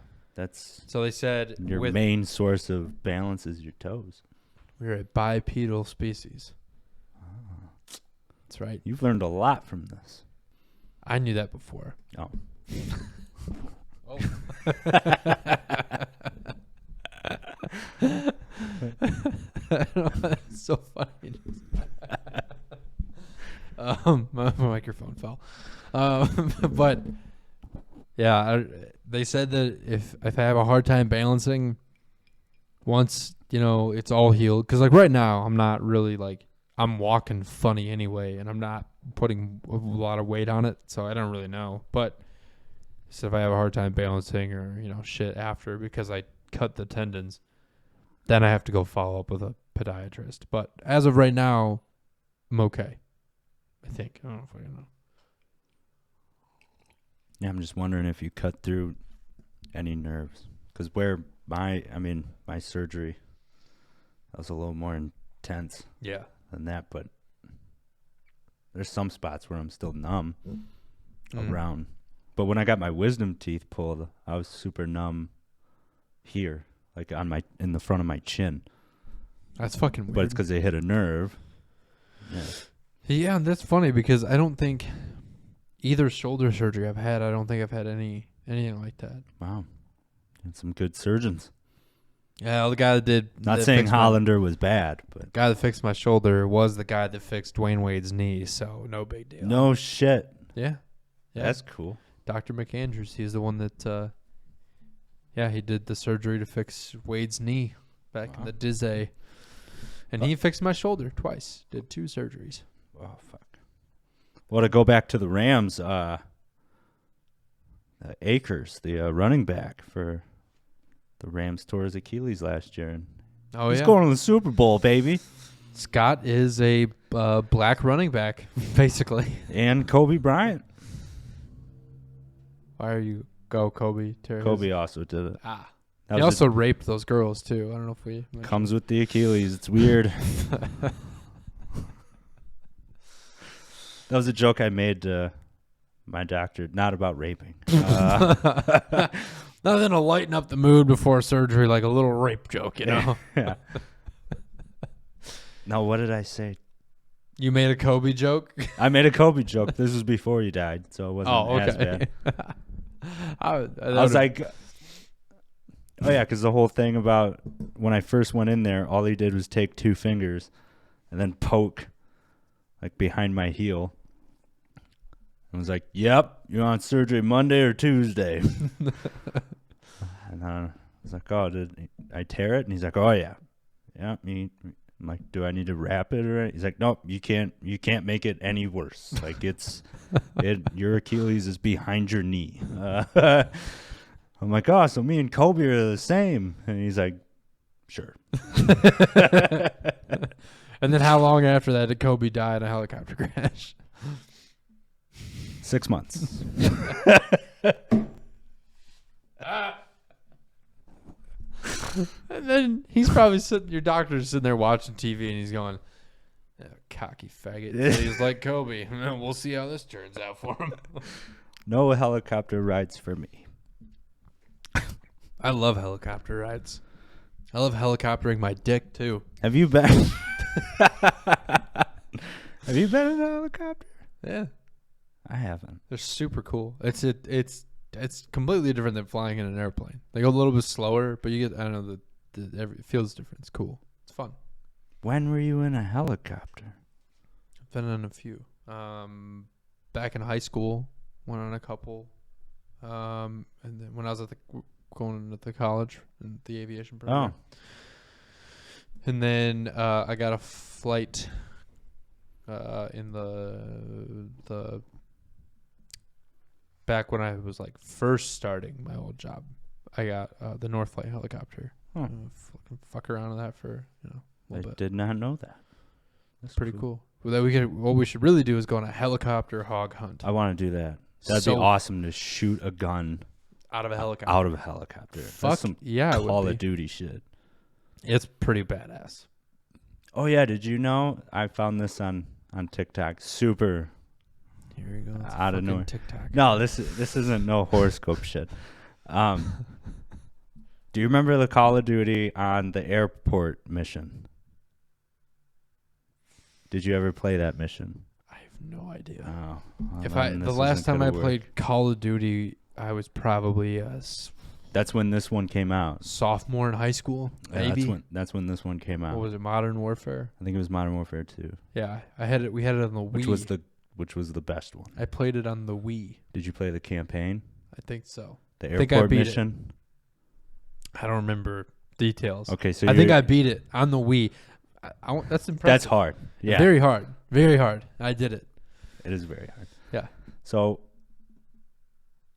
So they said your main source of balance is your toes. We're a bipedal species. That's right. You've learned a lot from this. I knew that before. Oh. Oh. It's so funny. My microphone fell. But yeah, they said that if I have a hard time balancing, once it's all healed, because like right now I'm not really like I'm walking funny anyway, and I'm not putting a lot of weight on it, so I don't really know. But so if I have a hard time balancing or shit after because I cut the tendons, then I have to go follow up with a podiatrist. But as of right now, I'm okay. I think. I don't know if I know. Yeah, I'm just wondering if you cut through any nerves, because my surgery, that was a little more intense. Yeah. Than that, but there's some spots where I'm still numb around. But when I got my wisdom teeth pulled, I was super numb here, like in the front of my chin. That's fucking weird. But it's because they hit a nerve. Yeah, that's funny because I don't think either shoulder surgery I've had, I don't think I've had anything like that. Wow. And some good surgeons. Yeah, the guy that did... Not saying Hollander was bad, but... The guy that fixed my shoulder was the guy that fixed Dwayne Wade's knee, so no big deal. No shit. Yeah. That's cool. Dr. McAndrews, he's the one that... he did the surgery to fix Wade's knee back in the Dizzy. And he fixed my shoulder twice. Did 2 surgeries. Oh, fuck. Well, to go back to the Rams, Akers, the running back for... The Rams tore his Achilles last year. And he's going to the Super Bowl, baby. Scott is a black running back, basically. And Kobe Bryant. Why are you go Kobe? Kobe also did it. He also raped those girls, too. I don't know if we... Comes with the Achilles. It's weird. That was a joke I made to my doctor, not about raping. Nothing to lighten up the mood before surgery, like a little rape joke, Yeah. No, what did I say? You made a Kobe joke? I made a Kobe joke. This was before he died, so it wasn't as bad. I was like, oh, yeah, because the whole thing about when I first went in there, all he did was take 2 fingers and then poke, like, behind my heel. I was like, yep, you're on surgery Monday or Tuesday. And I was like, oh, did I tear it? And he's like, oh, yeah. Yeah, I'm like, do I need to wrap it or anything? He's like, nope, you can't make it any worse. Like your Achilles is behind your knee. I'm like, oh, so me and Kobe are the same. And he's like, sure. And then how long after that did Kobe die in a helicopter crash? 6 months. And then he's probably your doctor's sitting there watching TV and he's going, oh, cocky faggot. And he's like, Kobe, we'll see how this turns out for him. No helicopter rides for me. I love helicopter rides. I love helicoptering my dick too. Have you been? Have you been in a helicopter? Yeah, I haven't. They're super cool. It's completely different than flying in an airplane. They go a little bit slower, but you get, I don't know, it feels different. It's cool. It's fun. When were you in a helicopter? I've been on a few. Back in high school, went on a couple. And then when I was going to the college in the aviation program. Oh. And then I got a flight in the back when I was like first starting my old job. I got the North Flight helicopter. Fuck around with that for a little bit. Did not know that. That's pretty cool. Well, what we should really do is go on a helicopter hog hunt. I want to do that. That'd be awesome to shoot a gun out of a helicopter. That's some Call of Duty shit. It's pretty badass. Oh yeah, did you know? I found this on TikTok. Super. Here we go. Out of nowhere. TikTok. No, this isn't no horoscope shit. Do you remember the Call of Duty on the airport mission? Did you ever play that mission? I have no idea. Oh, the last time I played Call of Duty, I was probably that's when this one came out. Sophomore in high school, maybe. That's when this one came out. What was it? Modern Warfare. I think it was Modern Warfare 2. Yeah, I had it. We had it on the Wii. Which was the best one. I played it on the Wii. Did you play the campaign? I think so. The airport mission? I don't remember details. Okay, so I think I beat it on the Wii. That's impressive. That's hard. Yeah. Very hard. Very hard. I did it. It is very hard. Yeah. So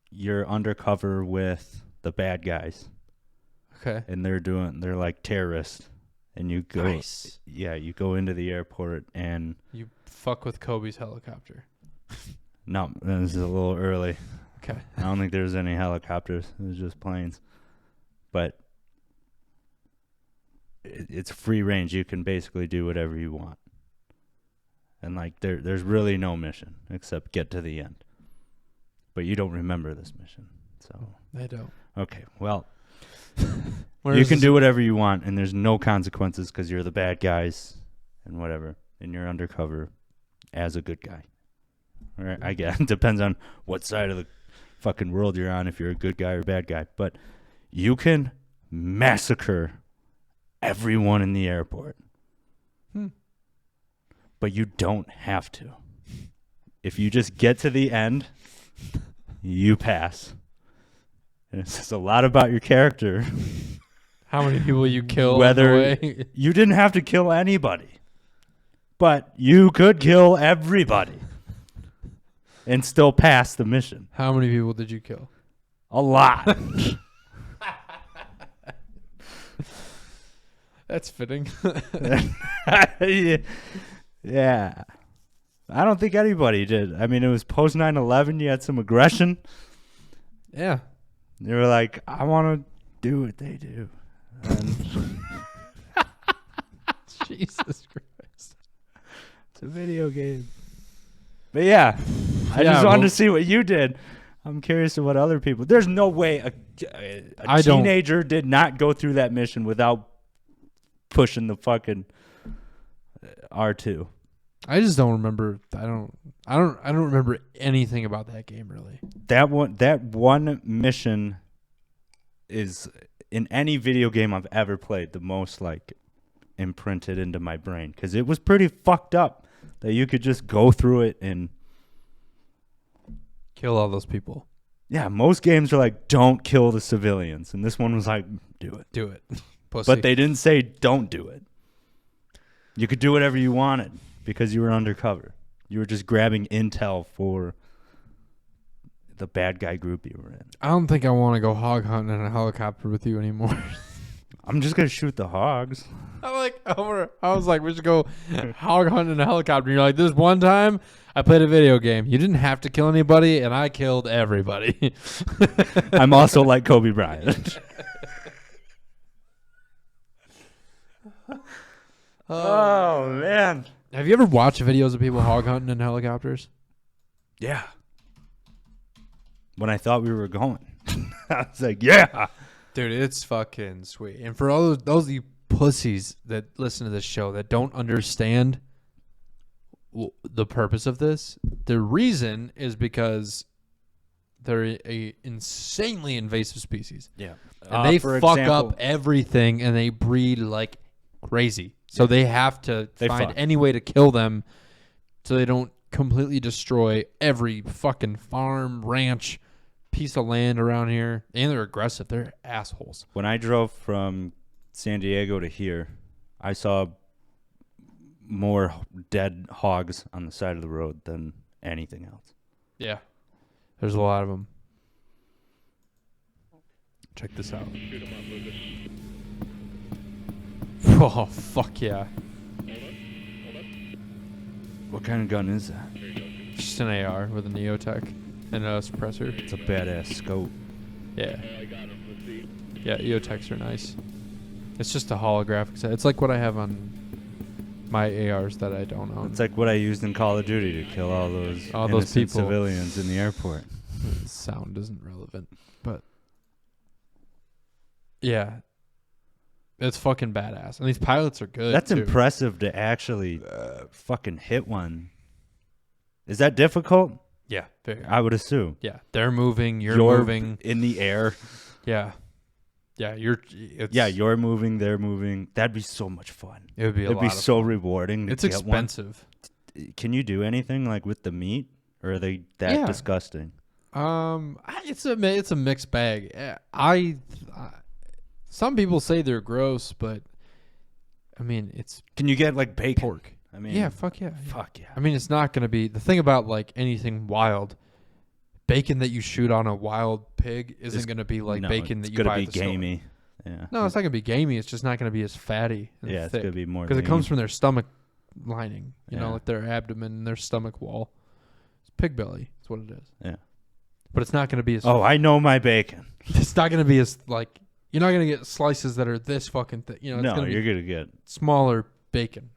you're undercover with the bad guys. Okay. And they're like terrorists. And you go you go into the airport and you fuck with Kobe's helicopter. No, this is a little early. Okay. I don't think there's any helicopters. It was just planes. But it's free range. You can basically do whatever you want. And like there's really no mission except get to the end. But you don't remember this mission. So I don't. Okay. Well, you can do whatever you want and there's no consequences because you're the bad guys and whatever. And you're undercover as a good guy. All right, I guess it depends on what side of the fucking world you're on if you're a good guy or bad guy. But you can massacre everyone in the airport. But you don't have to. If you just get to the end, you pass. And it says a lot about your character. How many people you kill? Whether you didn't have to kill anybody. But you could kill everybody. And still pass the mission. How many people did you kill? A lot. That's fitting. Yeah. I don't think anybody did. I mean, it was post 9/11. You had some aggression. Yeah. They were like, I want to do what they do. And Jesus Christ. It's a video game. But yeah, I just wanted to see what you did. I'm curious to what other people. There's no way a teenager did not go through that mission without pushing the fucking R2. I just don't remember. I don't remember anything about that game really. That one mission is in any video game I've ever played the most like imprinted into my brain because it was pretty fucked up that you could just go through it and Kill all those people. Yeah, most games are like, don't kill the civilians. And this one was like, do it. Do it. Pussy. But they didn't say don't do it. You could do whatever you wanted because you were undercover. You were just grabbing intel for the bad guy group you were in. I don't think I want to go hog hunting in a helicopter with you anymore. I'm just going to shoot the hogs. I was like, we should go hog hunting in a helicopter. And you're like, this one time I played a video game. You didn't have to kill anybody, and I killed everybody. I'm also like Kobe Bryant. Oh, man. Have you ever watched videos of people hog hunting in helicopters? Yeah. When I thought we were going. I was like, yeah. Dude, it's fucking sweet. And for all those of you pussies that listen to this show that don't understand the purpose of this, the reason is because they're a insanely invasive species. Yeah. And they fuck up everything, and they breed like crazy. So they have to find any way to kill them so they don't completely destroy every fucking farm, ranch, piece of land around here. And they're aggressive. They're assholes. When I drove from San Diego to here, I saw more dead hogs on the side of the road than anything else. Yeah. There's a lot of them. Check this out. Oh, fuck yeah. What kind of gun is that? Just an AR with a Neotech and a suppressor. It's a badass scope. Yeah. Yeah, EOTechs are nice. It's just a holographic set. It's like what I have on my ARs that I don't own. It's like what I used in Call of Duty to kill all those innocent people. civilians in the airport. Sound isn't relevant, but yeah. It's fucking badass. And these pilots are good. That's too. impressive to actually fucking hit one. Is that difficult? Yeah, very. I would assume. Yeah, they're moving, you're moving in the air. Yeah. Yeah, you're moving, they're moving. That'd be so much fun. It would be It'd be so rewarding to It's get expensive. One. Can you do anything like with the meat, or are they that disgusting? It's a mixed bag. Some people say they're gross, but I mean, it's. Can you get like bacon? Pork. I mean, yeah, fuck yeah. Fuck yeah. I mean, it's not going to be the thing about like anything wild. Bacon that you shoot on a wild pig isn't going to be like bacon that you buy at the store. It's going to be gamey. Yeah. No, it's not going to be gamey. It's just not going to be as fatty and thick. It's going to be more because it comes from their stomach lining, you know, like their abdomen and their stomach wall. It's pig belly. That's what it is. Yeah. But it's not going to be as. Oh, I know my bacon. It's not going to be as like. You're not going to get slices that are this fucking thick. You know, it's you're going to get smaller bacon.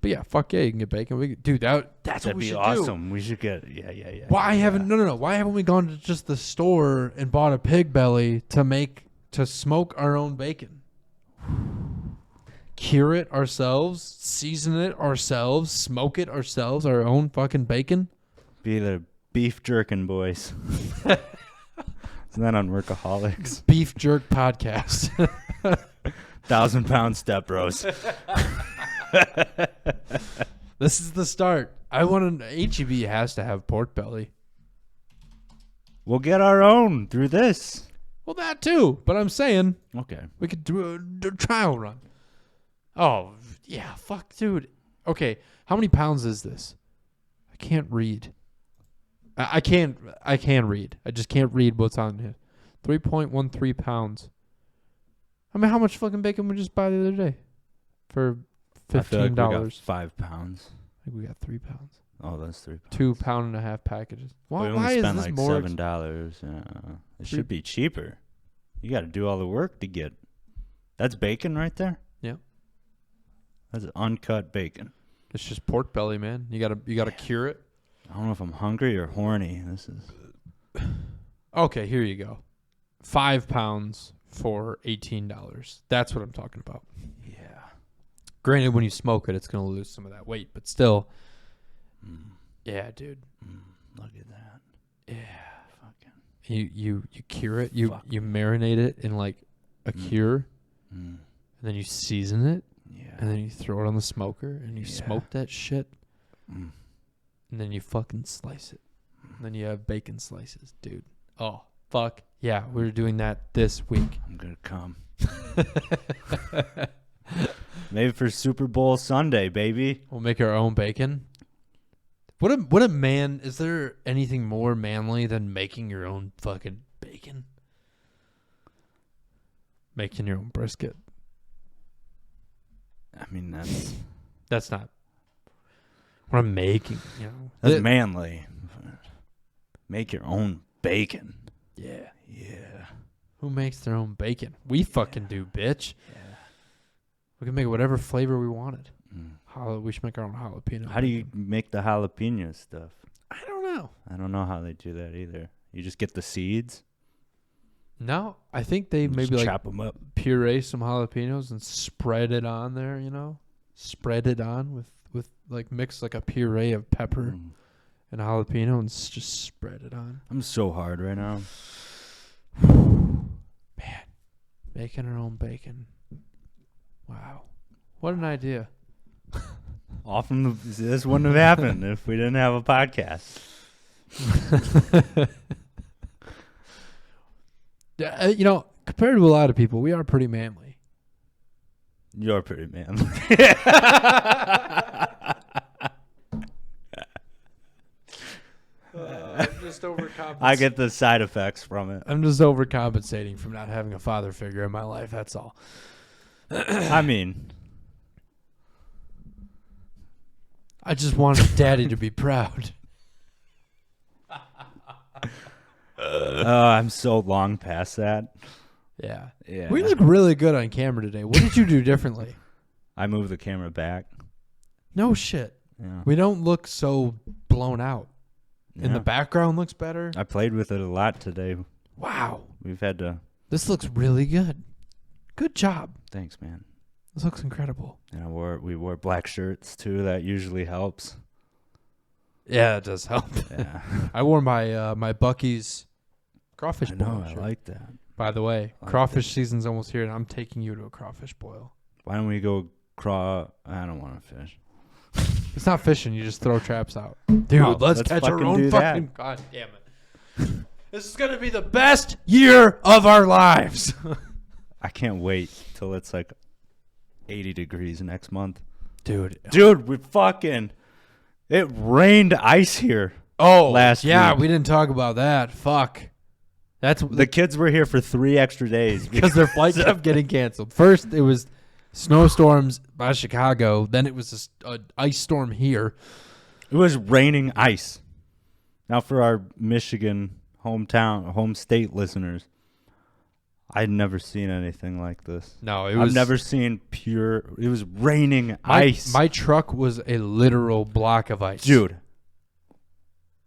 But yeah, fuck yeah, you can get bacon. Dude, that's what we should do. That'd be awesome. We should get, yeah. Why haven't we gone to just the store and bought a pig belly to smoke our own bacon? Cure it ourselves, season it ourselves, smoke it ourselves, our own fucking bacon. Be the beef jerkin' boys. Isn't that on Workaholics? Beef Jerk Podcast. 1,000-pound step bros. This is the start. HEB has to have pork belly. We'll get our own through this. Well, that too. But I'm saying, okay, we could do a trial run. Oh yeah, fuck, dude. Okay, how many pounds is this? I can't read. I can read. I just can't read what's on here. 3.13 pounds. I mean, how much fucking bacon we just buy the other day? For $15. I feel like we got 5 pounds. I think we got 3 pounds. Oh, that's 3 pounds. 2 £1.5 packages. Why is this like more $7? It should be cheaper. You got to do all the work to get. That's bacon right there. Yeah. That's uncut bacon. It's just pork belly, man. You gotta cure it. I don't know if I'm hungry or horny. This is. Okay, here you go. 5 pounds for $18. That's what I'm talking about. Yeah. Granted, when you smoke it, it's gonna lose some of that weight, but still. Yeah, dude. Look at that. Yeah. Fucking. You cure it. You marinate it in like a cure, and then you season it. Yeah. And then you throw it on the smoker, and you smoke that shit. And then you fucking slice it. Then you have bacon slices, dude. Oh, fuck. Yeah, we're doing that this week. I'm going to come. Maybe for Super Bowl Sunday, baby. We'll make our own bacon. What a man, is there anything more manly than making your own fucking bacon? Making your own brisket. I mean, that's not what I'm making, you know. That's manly. Make your own bacon. Yeah. Yeah. Who makes their own bacon? We fucking do, bitch. Yeah. We can make whatever flavor we wanted. We should make our own jalapeno. How do you make the jalapeno stuff? I don't know. I don't know how they do that either. You just get the seeds? No, I think they maybe like chop them up, puree some jalapenos and spread it on there, you know? Spread it on with like mix like a puree of pepper and jalapeno and just spread it on. I'm so hard right now. Man, making our own bacon. Wow. What an idea. This wouldn't have happened if we didn't have a podcast. You know, compared to a lot of people, we are pretty manly. You're pretty manly. I'm just overcompensating. I get the side effects from it. I'm just overcompensating from not having a father figure in my life. That's all. I mean, I just wanted Daddy to be proud. I'm so long past that. Yeah. Yeah. We look really good on camera today. What did you do differently? I moved the camera back. No shit. Yeah. We don't look so blown out. And the background looks better. I played with it a lot today. Wow. We've had to. This looks really good. Good job. Thanks, man. This looks incredible. And we wore black shirts too. That usually helps. Yeah, it does help. Yeah. I wore my my Buc-ee's crawfish boil shirt. I like that. By the way, crawfish season's almost here, and I'm taking you to a crawfish boil. Why don't we go I don't want to fish. It's not fishing. You just throw traps out. Dude, let's catch our own fucking... God damn it. This is going to be the best year of our lives. I can't wait till it's like 80 degrees next month. Dude, we fucking... It rained ice here. Last week. We didn't talk about that. Fuck. The kids were here for 3 extra days because their flight kept getting canceled. First, it was snowstorms by Chicago. Then it was an ice storm here. It was raining ice. Now, for our Michigan home state listeners, I'd never seen anything like this. No, I've never seen it was raining ice. My truck was a literal block of ice. Dude,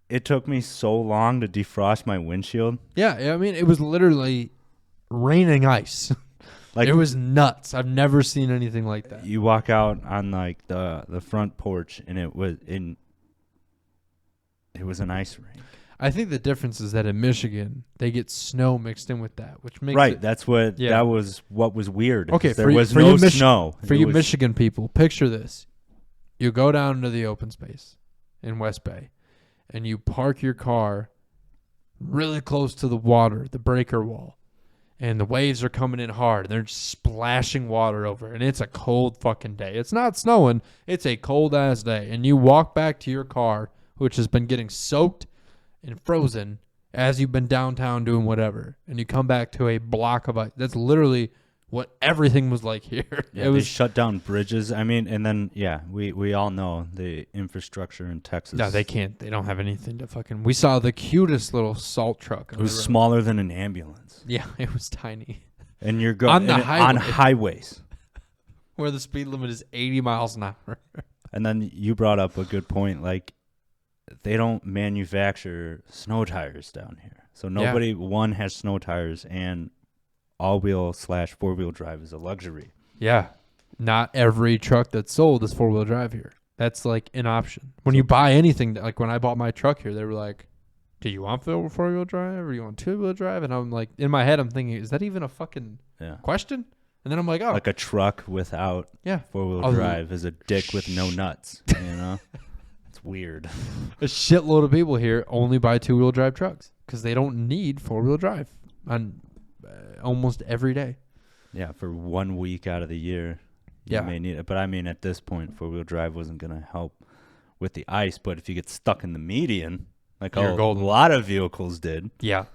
it took me so long to defrost my windshield. Yeah, I mean, it was literally raining ice. Like, it was nuts. I've never seen anything like that. You walk out on like the front porch, and it was an ice rink. I think the difference is that in Michigan they get snow mixed in with that, which makes right. That was what was weird. Okay, there was no snow. For you Michigan people, picture this: you go down to the open space in West Bay, and you park your car really close to the water, the breaker wall. And the waves are coming in hard. And they're just splashing water over. And it's a cold fucking day. It's not snowing. It's a cold-ass day. And you walk back to your car, which has been getting soaked and frozen as you've been downtown doing whatever. And you come back to a block of ice. That's literally what everything was like here. Yeah, they shut down bridges. I mean, and then, we all know the infrastructure in Texas. No, they can't. They don't have anything to fucking... We saw the cutest little salt truck. It was smaller than an ambulance. Yeah, it was tiny. And you're going on highways. Where the speed limit is 80 miles an hour. And then you brought up a good point. Like, they don't manufacture snow tires down here. So nobody, one, has snow tires, and all-wheel / four-wheel drive is a luxury. Yeah. Not every truck that's sold is four-wheel drive here. That's like an option. When you buy anything, like when I bought my truck here, they were like, do you want four-wheel drive or do you want two-wheel drive? And I'm like, in my head, I'm thinking, is that even a fucking question? And then I'm like, oh. Like a truck without four-wheel drive is a dick with no nuts, you know? It's weird. A shitload of people here only buy 2-wheel drive trucks because they don't need 4-wheel drive on almost every day. Yeah, for 1 week out of the year, you may need it. But I mean, at this point, 4-wheel drive wasn't going to help with the ice. But if you get stuck in the median, like a lot of vehicles did. Yeah.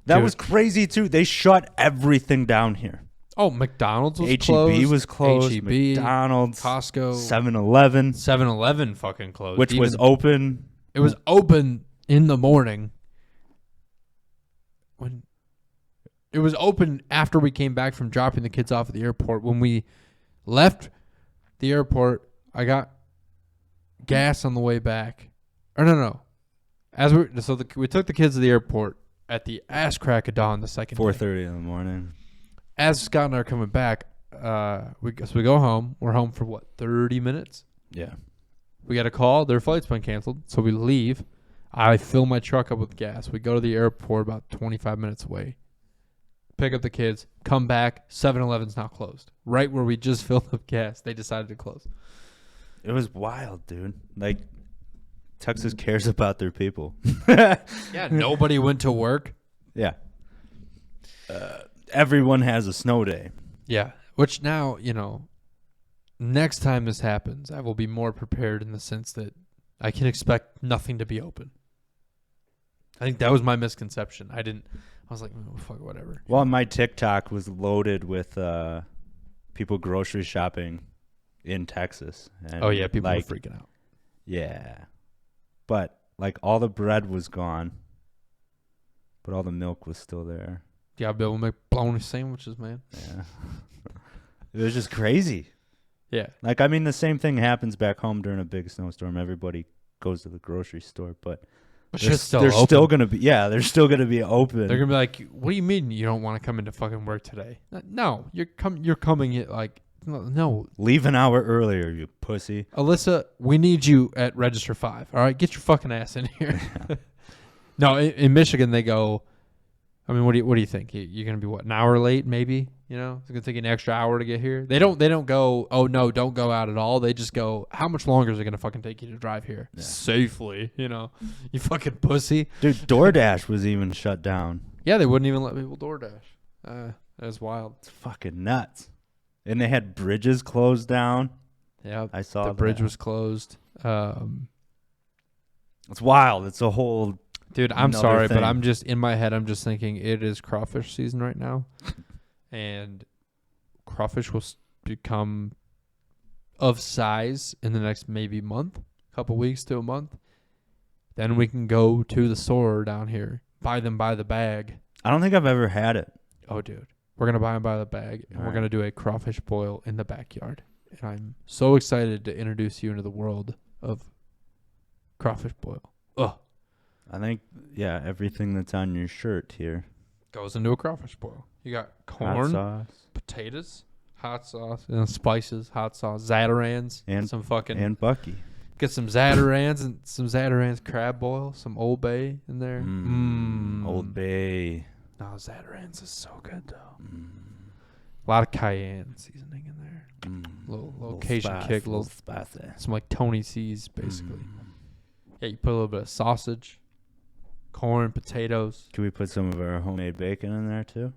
That was crazy, too. They shut everything down here. Oh, McDonald's was closed. H-E-B was closed. H-E-B, McDonald's. Costco. 7-Eleven. 7-Eleven fucking closed. Which was open. It was open in the morning. When it was open after we came back from dropping the kids off at the airport. When we left the airport, I got gas on the way back. Or no. We took the kids to the airport at the ass crack of dawn the second 4:30 in the morning. As Scott and I are coming back, we go home. We're home for what, 30 minutes? Yeah. We got a call. Their flight's been canceled, so we leave. I fill my truck up with gas. We go to the airport about 25 minutes away. Pick up the kids. Come back. 7-Eleven's now closed. Right where we just filled up gas, they decided to close. It was wild, dude. Like, Texas cares about their people. Yeah, nobody went to work. Yeah. Everyone has a snow day. Yeah, which now, next time this happens, I will be more prepared in the sense that I can expect nothing to be open. I think that was my misconception. I was like, oh, fuck, whatever. Well, my TikTok was loaded with people grocery shopping in Texas. And oh, yeah, people were freaking out. Yeah. But, all the bread was gone, but all the milk was still there. Yeah, I'll be able to make bologna sandwiches, man. Yeah. It was just crazy. Yeah. The same thing happens back home during a big snowstorm. Everybody goes to the grocery store, but they're still going to be, they're still going to be open. They're going to be like, what do you mean you don't want to come into fucking work today? No, you're coming at no. Leave an hour earlier, you pussy. Alyssa, we need you at register 5. All right, get your fucking ass in here. No, in Michigan they go, what do you think? You're going to be what, an hour late maybe? It's going to take an extra hour to get here. They don't go, oh no, don't go out at all. They just go, how much longer is it going to fucking take you to drive here safely? You fucking pussy. Dude, DoorDash was even shut down. Yeah, they wouldn't even let people DoorDash. That was wild. It's fucking nuts. And they had bridges closed down. Yeah, I saw the bridge was closed. It's wild. It's a whole. Dude, I'm sorry, but I'm just in my head. I'm just thinking it is crawfish season right now, and crawfish will become of size in the next maybe couple weeks to a month. Then we can go to the store down here, buy them by the bag. I don't think I've ever had it. Oh, dude. We're going to buy them by the bag, and we're going to do a crawfish boil in the backyard. And I'm so excited to introduce you into the world of crawfish boil. Ugh. I think, everything that's on your shirt here goes into a crawfish boil. You got corn, hot sauce, potatoes, hot sauce, spices, hot sauce, Zatarans, and some fucking... And Bucky. Get some Zatarans and some Zatarans crab boil, some Old Bay in there. Old Bay. No, Zatarans is so good, though. A lot of cayenne seasoning in there. Little Cajun kick. Little spicy. Some Tony C's, basically. Yeah, you put a little bit of sausage, corn, potatoes. Can we put some of our homemade bacon in there, too?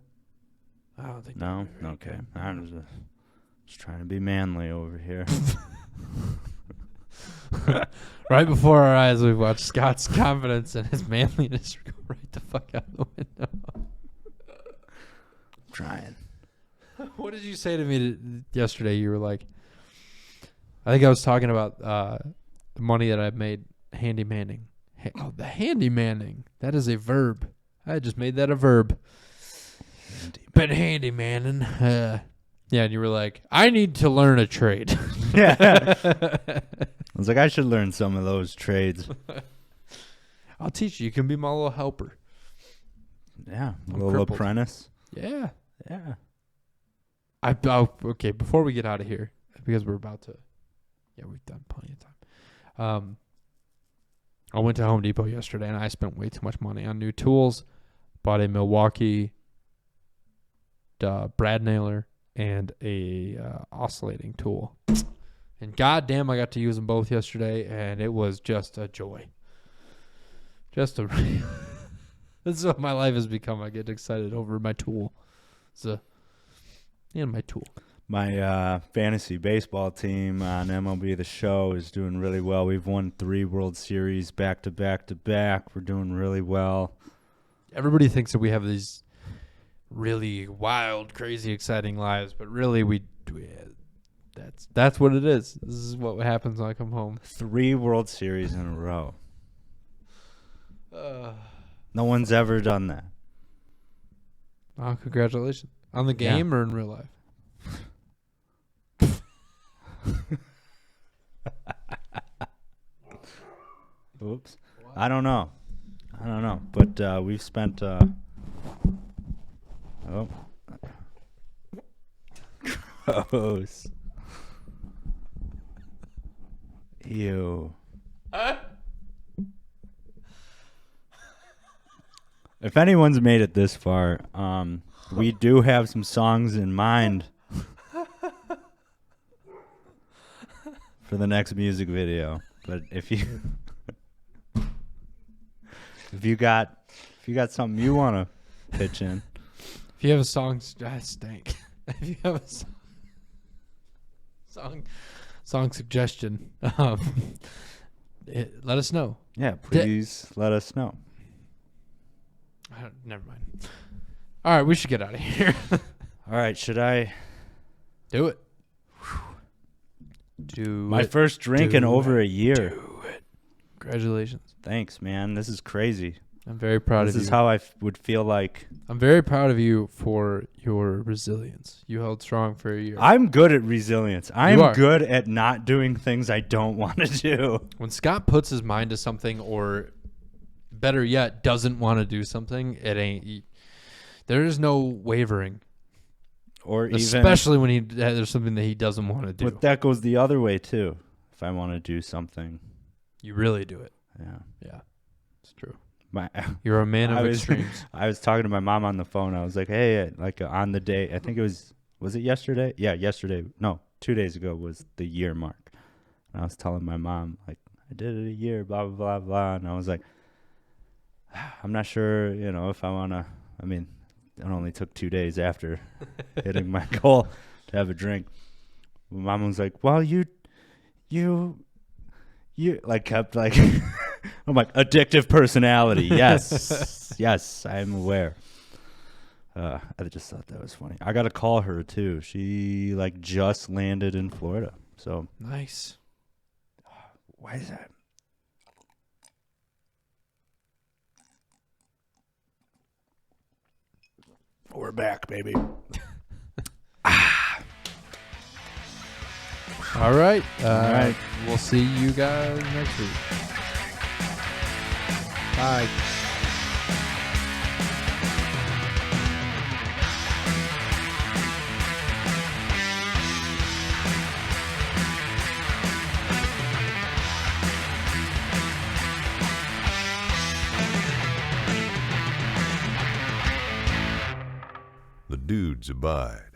I don't think no? Okay. I'm just trying to be manly over here. Right before our eyes, we watched Scott's confidence and his manliness go right the fuck out the window. I'm trying. What did you say to me yesterday? You were like, I think I was talking about the money that I've made handymanning. The handymanning. That is a verb. I just made that a verb. Been handymanning. Yeah, and you were like, I need to learn a trade. Yeah. I was like, I should learn some of those trades. I'll teach you. You can be my little helper. Yeah, a little apprentice. Yeah. Yeah. Okay, before we get out of here, because we're about to, we've done plenty of time. I went to Home Depot yesterday, and I spent way too much money on new tools. Bought a Milwaukee brad nailer and a oscillating tool. And And goddamn, I got to use them both yesterday, and it was just a joy. This is what my life has become. I get excited over my tool. My tool. My fantasy baseball team on MLB The Show is doing really well. We've won 3 World Series back to back to back. We're doing really well. Everybody thinks that we have these really wild, crazy, exciting lives, but really that's what it is. This is what happens when I come home. 3 World Series in a row. No one's ever done that. Oh, congratulations. On the game or in real life? Oops. I don't know. But we've spent gross. Ew. If anyone's made it this far, we do have some songs in mind for the next music video. But if you got something you want to pitch in, if you have a song, stank. If you have a song suggestion, let us know. Yeah, please let us know. Never mind. All right, we should get out of here. All right, should I do it? My first drink in over a year. Do it. Congratulations. Thanks, man. This is crazy. I'm very proud of you. This is how I would feel like. I'm very proud of you for your resilience. You held strong for a year. I'm good at resilience. I'm good at not doing things I don't want to do. When Scott puts his mind to something, or better yet, doesn't want to do something, there is no wavering. Or especially when there's something that he doesn't want to do. But that goes the other way too. If I want to do something, you really do it. Yeah, it's true. You're a man of extremes. I was talking to my mom on the phone. I was like, hey, on the day, I think it was it yesterday? Yeah, yesterday. No, 2 days ago was the year mark. And I was telling my mom, like, I did it a year, blah, blah, blah, blah. And I was like, I'm not sure, if I want to, it only took 2 days after hitting my goal to have a drink. My mom was like, well, you kept I'm like, addictive personality. Yes. Yes, I'm aware. I just thought that was funny. I got to call her too. She just landed in Florida. So nice. Why is that? We're back, baby. All right. All right. We'll see you guys next week. Bye. The dudes abide.